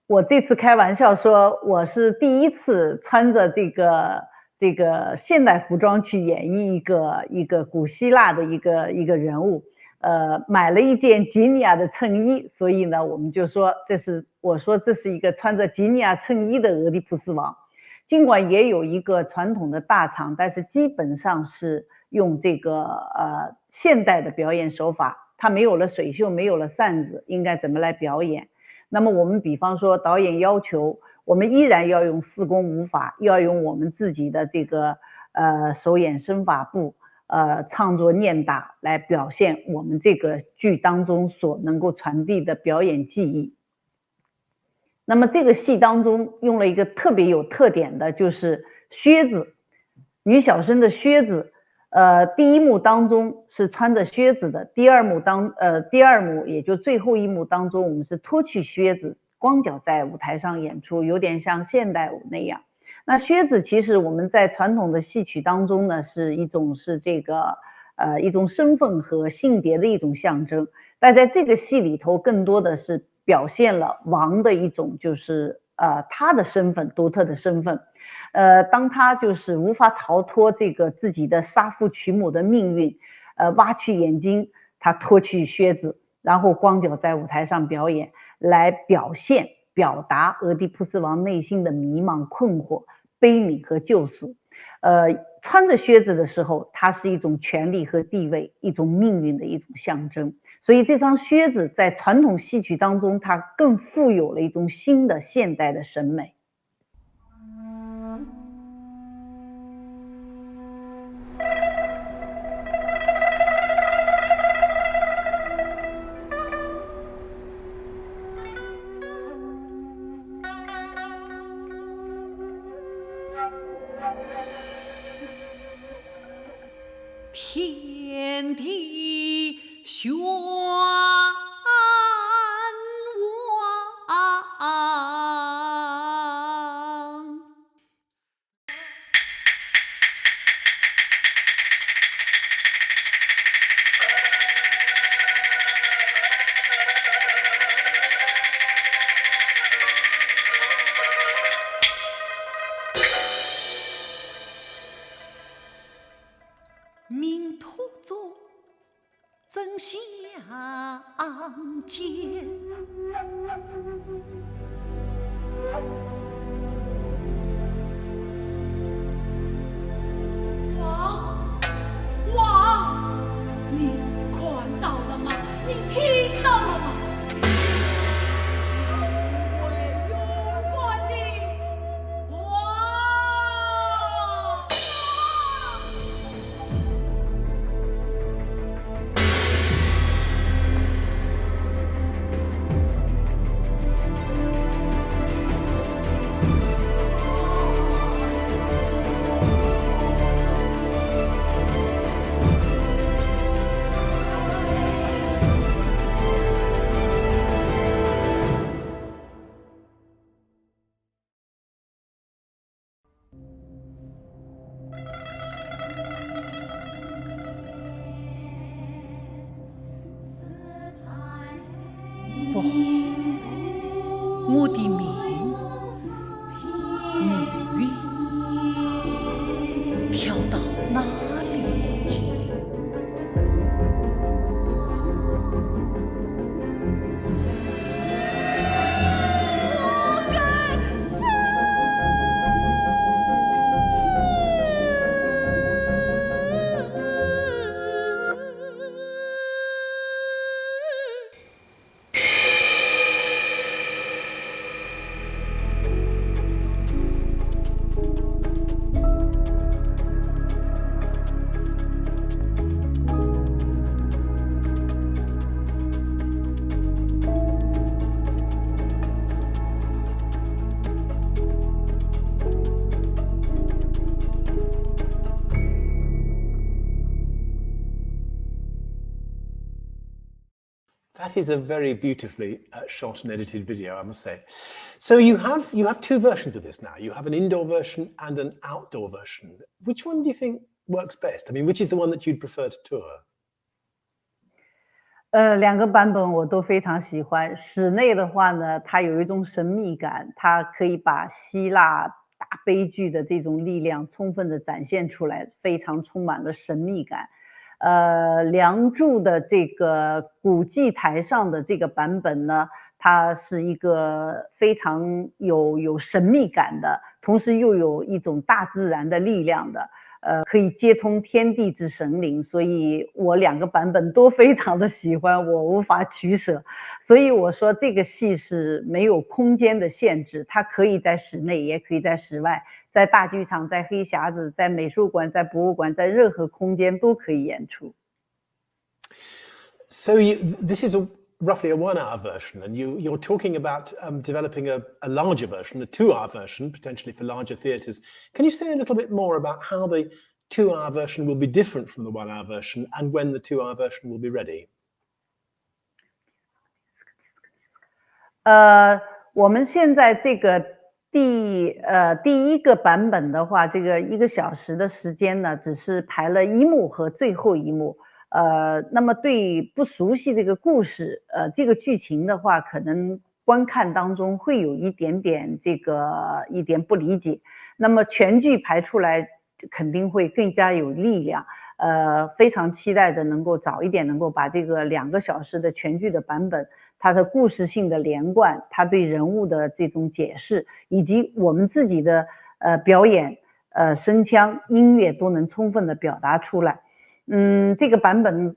D: 我这次开玩笑说我是第一次穿着这个现代服装去演绎一个古希腊的一个人物。买了一件吉尼亚的衬衣，所以呢，我们就说我说这是一个穿着吉尼亚衬衣的俄狄浦斯王。尽管也有一个传统的大场，但是基本上是用这个现代的表演手法，它没有了水袖，没有了扇子，应该怎么来表演？那么我们比方说导演要求我们依然要用四功五法，要用我们自己的这个手眼身法步唱作念打来表现我们这个剧当中所能够传递的表演技艺。那么这个戏当中用了一个特别有特点的，就是靴子，女小生的靴子。第一幕当中是穿着靴子的，第二幕也就最后一幕当中，我们是脱去靴子，光脚在舞台上演出，有点像现代舞那样。那靴子其实我们在传统的戏曲当中呢，是一种身份和性别的一种象征，但在这个戏里头更多的是表现了王的一种就是他的身份，独特的身份。当他就是无法逃脱这个自己的杀父娶母的命运，挖去眼睛，他脱去靴子，然后光脚在舞台上表演，来表达俄狄浦斯王内心的迷茫、困惑、悲悯和救赎。穿着靴子的时候，它是一种权力和地位，一种命运的一种象征。所以这双靴子在传统戏曲当中，它更富有了一种新的现代的审美。
N: 天地玄王，命途中真相见。王，你看到了吗？你听到了吗？为永远的王。不，我的命运飘到哪里去？我该死！That
A: is a very beautifully shot and edited video, I must say. So you have two versions of this now. You have an indoor version and an outdoor version. Which one do you think works best? I mean, which is the one that you'd prefer to tour?
D: 两个版本我都非常喜欢。室内的话呢，它有一种神秘感，它可以把希腊大悲剧的这种力量充分的展现出来，非常充满了神秘感。梁祝的这个古祭台上的这个版本呢，它是一个非常有神秘感的，同时又有一种大自然的力量的，可以接通天地之神灵，所以我2个版本都非常的喜欢，我无法取舍。所以我说这个戏是没有空间的限制，它可以在室内，也可以在室外，在大剧场，在黑匣子，在美术馆，在博物馆，在任何空间都可以演出。
A: So this is roughly a 1-hour version, and you're talking about developing a larger version, a 2-hour version, potentially for larger theatres. Can you say a little bit more about how the 2-hour version will be different from the 1-hour version, and when the 2-hour version will be ready?
D: 我们现在这个第一个版本的话，这个1个小时的时间呢，只是排了1幕和最后1幕。那么对不熟悉这个故事，这个剧情的话，可能观看当中会有一点点一点不理解。那么全剧排出来肯定会更加有力量。非常期待着能够早一点能够把这个2个小时的全剧的版本，它的故事性的连贯，它对人物的这种解释，以及我们自己的表演、声腔、音乐都能充分的表达出来。这个版本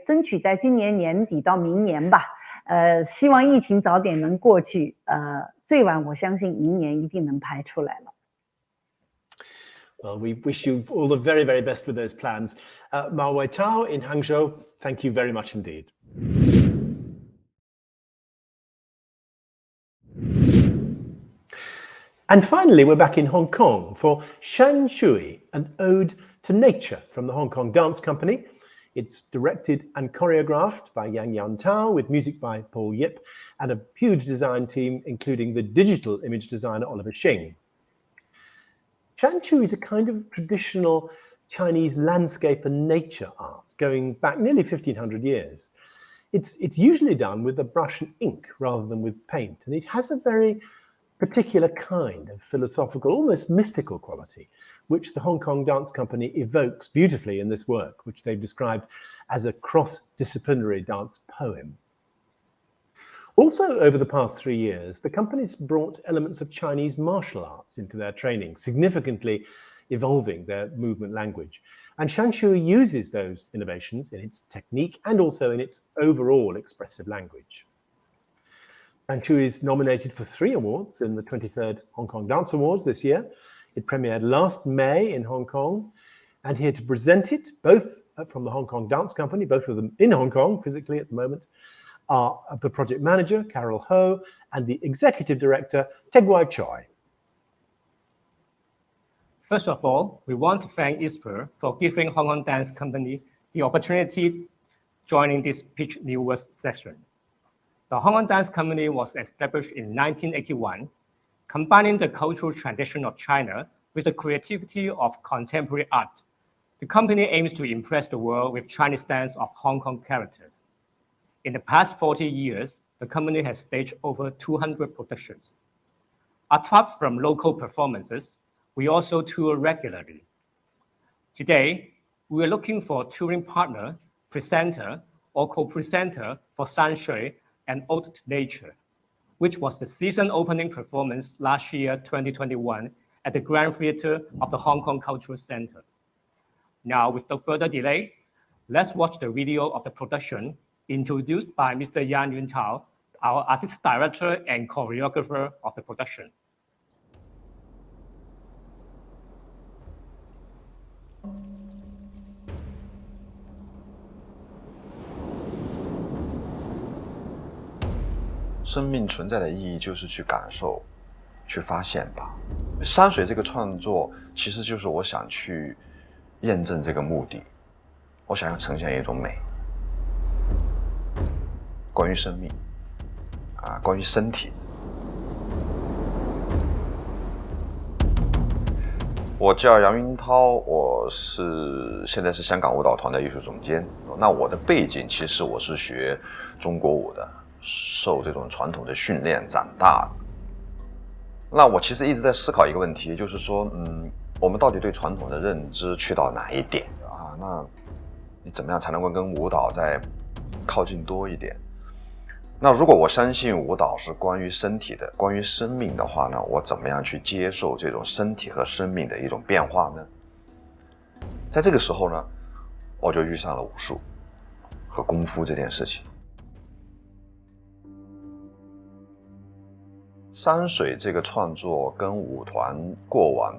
D: 争取在今年年底到明年吧，希望疫情早点能过去，最晚我相信明年一定能排出来了。
A: Well, we wish you all the very, very best with those plans. Ma Wei Tao in Hangzhou, thank you very much indeed. And finally, we're back in Hong Kong for Shan Shui, an ode to nature from the Hong Kong Dance Company. It's directed and choreographed by Yang Yan Tao with music by Paul Yip and a huge design team, including the digital image designer Oliver Shing. Shan Shui is a kind of traditional Chinese landscape and nature art going back nearly 1500 years. It's usually done with a brush and ink rather than with paint, and it has a very particular kind of philosophical, almost mystical quality, which the Hong Kong Dance Company evokes beautifully in this work, which they've described as a cross-disciplinary dance poem. Also, over the past 3 years, the company's brought elements of Chinese martial arts into their training, significantly evolving their movement language. And Shan Shui uses those innovations in its technique and also in its overall expressive language. Shan Shui is nominated for 3 awards in the 23rd Hong Kong Dance Awards this year. It premiered last May in Hong Kong, and here to present it, both from the Hong Kong Dance Company, both of them in Hong Kong physically at the moment, are the project manager, Carol Ho, and the executive director, Tegwai Choi.
H: First of all, we want to thank ISPA for giving Hong Kong Dance Company the opportunity joining this Pitch New Works session. The Hong Kong Dance Company was established in 1981, combining the cultural tradition of China with the creativity of contemporary art. The company aims to impress the world with Chinese dance of Hong Kong characters. In the past 40 years, the company has staged over 200 productions. Apart from local performances, we also tour regularly. Today, we are looking for a touring partner, presenter, or co-presenter for Shan Shui and Ode to Nature, which was the season opening performance last year, 2021, at the Grand Theatre of the Hong Kong Cultural Center. Now, with no further delay, let's watch the video of the production introduced by Mr. Yang Yan Tao, our artistic director and choreographer of the production.
I: 生命存在的意义就是去感受、去发现吧。山水这个创作，其实就是我想去验证这个目的。我想要呈现一种美，关于生命，关于身体。我叫杨云涛，我现在是香港舞蹈团的艺术总监。那我的背景其实我是学中国舞的。受这种传统的训练长大的，那我其实一直在思考一个问题，就是说，我们到底对传统的认知去到哪一点啊？那你怎么样才能够跟舞蹈再靠近多一点？那如果我相信舞蹈是关于身体的，关于生命的话呢，我怎么样去接受这种身体和生命的一种变化呢？在这个时候呢，我就遇上了武术和功夫这件事情。山水这个创作跟舞团过往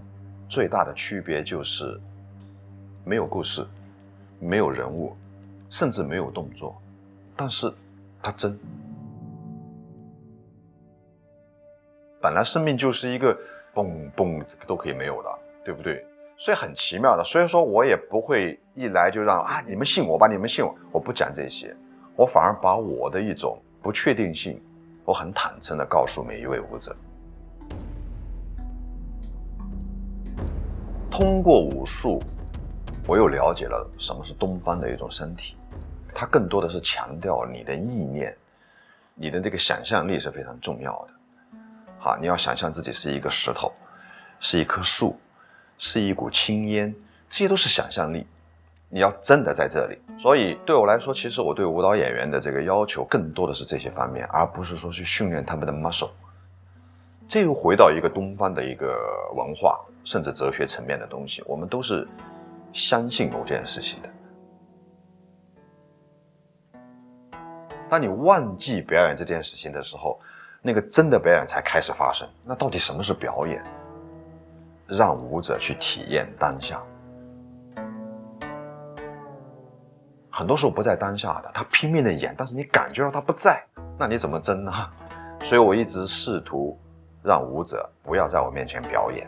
I: 最大的区别就是没有故事，没有人物，甚至没有动作，但是它真。本来生命就是一个蹦蹦都可以没有的，对不对？所以很奇妙的。所以说我也不会一来就让你们信我吧，你们信我，我不讲这些，我反而把我的一种不确定性，我很坦诚的告诉每一位舞者。通过武术，我又了解了什么是东方的一种身体，它更多的是强调你的意念，你的这个想象力是非常重要的。好，你要想象自己是一个石头，是一棵树，是一股青烟，这些都是想象力，你要真的在这里。所以对我来说，其实我对舞蹈演员的这个要求更多的是这些方面，而不是说去训练他们的 muscle。 这又回到一个东方的一个文化甚至哲学层面的东西，我们都是相信某件事情的。当你忘记表演这件事情的时候，那个真的表演才开始发生。那到底什么是表演？让舞者去体验当下。很多时候不在当下的，他拼命的演，但是你感觉到他不在，那你怎么争呢？所以我一直试图让舞者不要在我面前表演。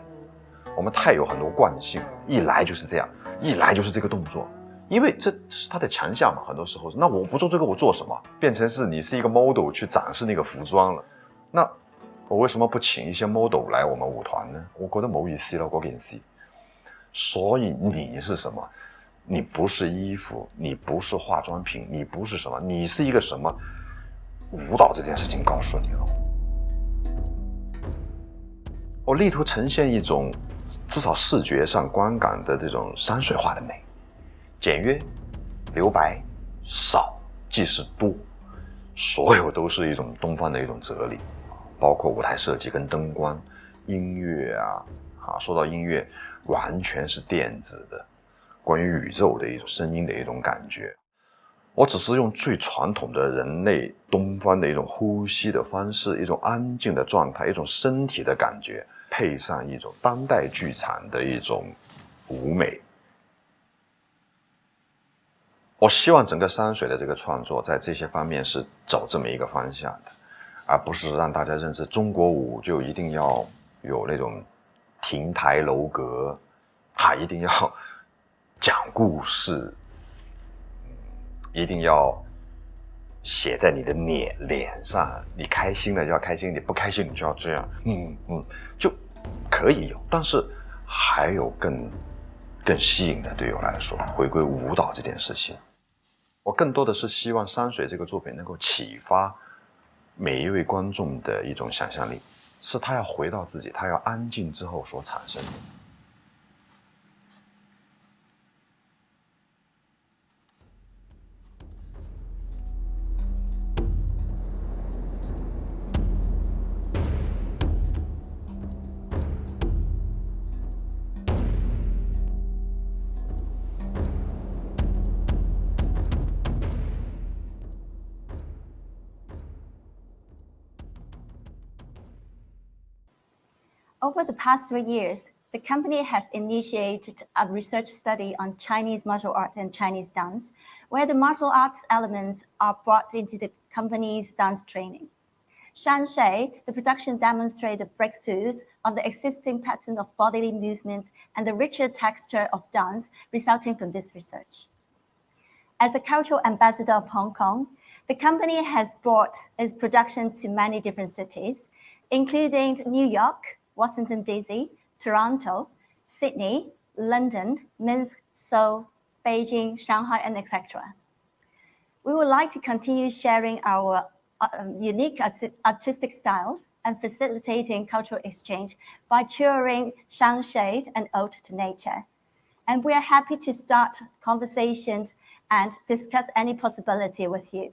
I: 我们太有很多惯性，一来就是这样，一来就是这个动作，因为这是他的强项嘛。很多时候是，那我不做这个我做什么？变成是你是一个 model 去展示那个服装了。那我为什么不请一些 model 来我们舞团呢？我覺得冇意思了，嗰件事。所以你是什么？你不是衣服，你不是化妆品，你不是什么，你是一个什么？舞蹈这件事情告诉你了。我力图呈现一种至少视觉上观感的这种山水画的美，简约、留白、少即是多，所有都是一种东方的一种哲理，包括舞台设计跟灯光、音乐说到音乐，完全是电子的，关于宇宙的一种声音的一种感觉。我只是用最传统的人类东方的一种呼吸的方式，一种安静的状态，一种身体的感觉，配上一种当代剧场的一种舞美。我希望整个山水的这个创作在这些方面是走这么一个方向的，而不是让大家认识中国舞就一定要有那种亭台楼阁，一定要讲故事，一定要写在你的脸上，你开心了就要开心，你不开心你就要这样，就可以有，但是还有更吸引的。对我来说，回归舞蹈这件事情，我更多的是希望山水这个作品能够启发每一位观众的一种想象力，是他要回到自己，他要安静之后所产生的。
J: Over the past 3 years, the company has initiated a research study on Chinese martial arts and Chinese dance, where the martial arts elements are brought into the company's dance training. Shanshui, the production demonstrated breakthroughs on the existing pattern of bodily movement and the richer texture of dance resulting from this research. As a cultural ambassador of Hong Kong, the company has brought its production to many different cities, including New York, Washington, D.C., Toronto, Sydney, London, Minsk, Seoul, Beijing, Shanghai, and etc. We would like to continue sharing our unique artistic styles and facilitating cultural exchange by touring Shanshui and Ode to Nature. And we are happy to start conversations and discuss any possibility with you.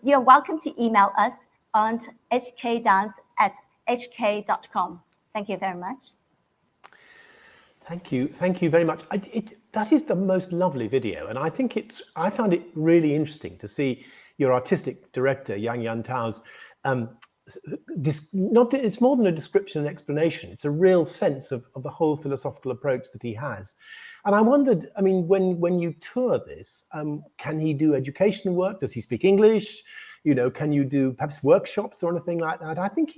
J: You're welcome to email us on hkdance@hk.com. Thank you very much.
A: Thank you very much. That is the most lovely video, and I found it really interesting to see your artistic director Yang Yantao's. It's more than a description and explanation. It's a real sense of the whole philosophical approach that he has. And I wondered, I mean, when you tour this, can he do educational work? Does he speak English? You know, can you do perhaps workshops or anything like that? I think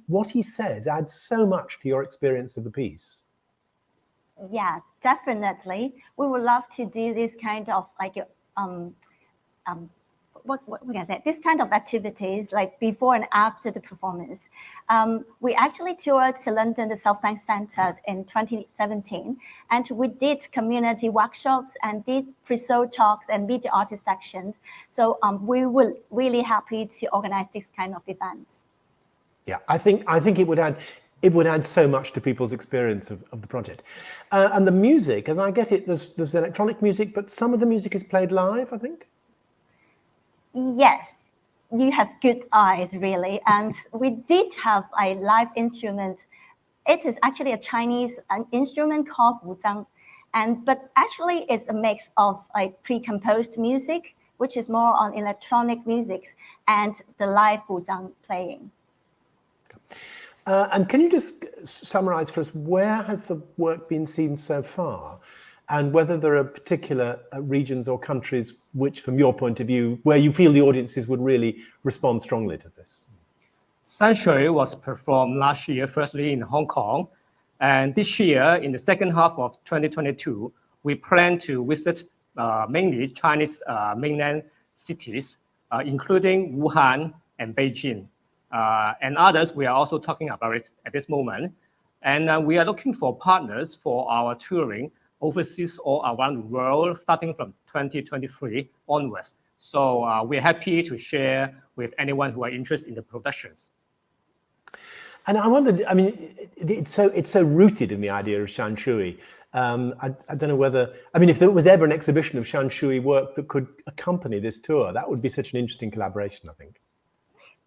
A: what he says adds so much to your experience of the piece.
J: Yeah, definitely. We would love to do this kind of like what can I say? This kind of activities like before and after the performance. We actually toured to London, the South Bank Centre in 2017, and we did community workshops and did pre-show talks and meet the artist section. So we were really happy to organize this kind of events.
A: Yeah, I think it would add so much to people's experience of the project. And the music, as I get it, there's electronic music, but some of the music is played live, I think.
J: Yes, you have good eyes, really. And we did have a live instrument. It is actually a Chinese instrument called wuzhang, but actually it's a mix of like pre-composed music, which is more on electronic music, and the live wuzhang playing.
A: And can you just summarize for us, where has the work been seen so far? And whether there are particular regions or countries which, from your point of view, where you feel the audiences would really respond strongly to this?
H: Sanctuary was performed last year, firstly in Hong Kong. And this year, in the second half of 2022, we plan to visit mainly Chinese mainland cities, including Wuhan and Beijing. And others, we are also talking about it at this moment. And we are looking for partners for our touring overseas or around the world, starting from 2023 onwards. So we're happy to share with anyone who are interested in the productions.
A: And I wondered, I mean, it's so rooted in the idea of Shanshui. I don't know whether, I mean, if there was ever an exhibition of Shanshui work that could accompany this tour, that would be such an interesting collaboration, I think.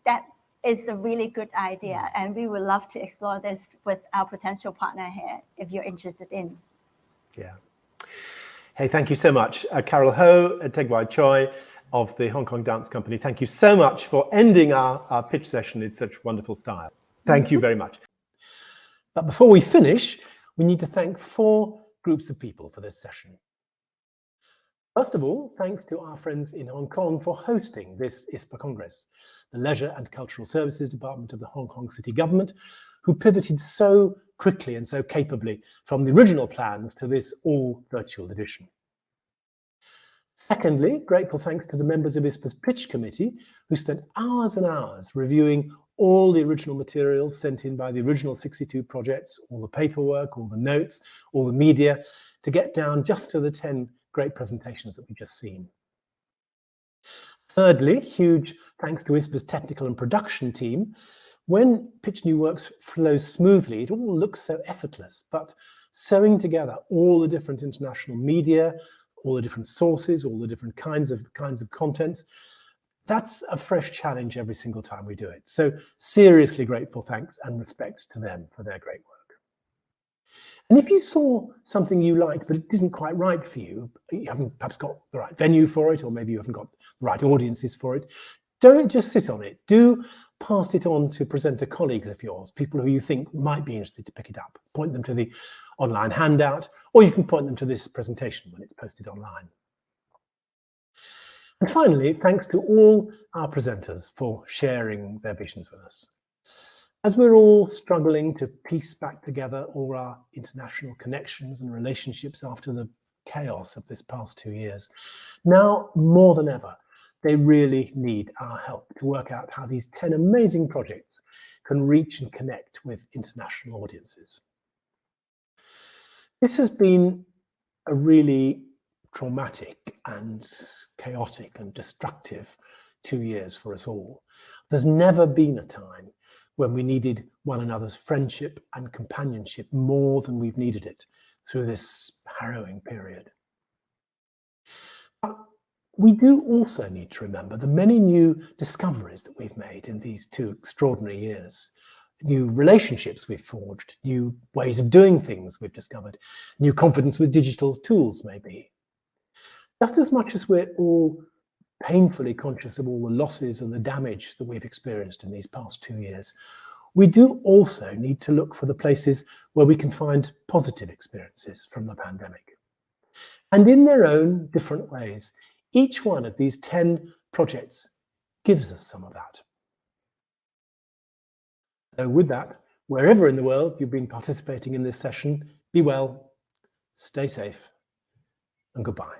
J: That is a really good idea. And we would love to explore this with our potential partner here, if you're interested in.
A: Yeah. Hey, thank you so much. Carol Ho and Tegwai Choi of the Hong Kong Dance Company. Thank you so much for ending our pitch session in such wonderful style. Thank you very much. But before we finish, we need to thank 4 groups of people for this session. First of all, thanks to our friends in Hong Kong for hosting this ISPA Congress, the Leisure and Cultural Services Department of the Hong Kong City Government, who pivoted so quickly and so capably from the original plans to this all-virtual edition. Secondly, grateful thanks to the members of ISPA's Pitch Committee, who spent hours and hours reviewing all the original materials sent in by the original 62 projects, all the paperwork, all the notes, all the media, to get down just to the 10 great presentations that we've just seen. Thirdly, huge thanks to ISPA's technical and production team. When Pitch New Works flows smoothly, it all looks so effortless, but sewing together all the different international media, all the different sources, all the different kinds of contents, that's a fresh challenge every single time we do it. So seriously grateful thanks and respect to them for their great work. And if you saw something you liked, but it isn't quite right for you, you haven't perhaps got the right venue for it, or maybe you haven't got the right audiences for it, don't just sit on it. Do pass it on to presenter colleagues of yours, people who you think might be interested to pick it up. Point them to the online handout, or you can point them to this presentation when it's posted online. And finally, thanks to all our presenters for sharing their visions with us. As we're all struggling to piece back together all our international connections and relationships after the chaos of this past 2 years, now more than ever, they really need our help to work out how these 10 amazing projects can reach and connect with international audiences. This has been a really traumatic and chaotic and destructive 2 years for us all. There's never been a time when we needed one another's friendship and companionship more than we've needed it through this harrowing period. We do also need to remember the many new discoveries that we've made in these 2 extraordinary years. New relationships we've forged, new ways of doing things we've discovered, new confidence with digital tools maybe. Just as much as we're all painfully conscious of all the losses and the damage that we've experienced in these past 2 years, we do also need to look for the places where we can find positive experiences from the pandemic. And in their own different ways, each one of these 10 projects gives us some of that. So with that, wherever in the world you've been participating in this session, be well, stay safe, and goodbye.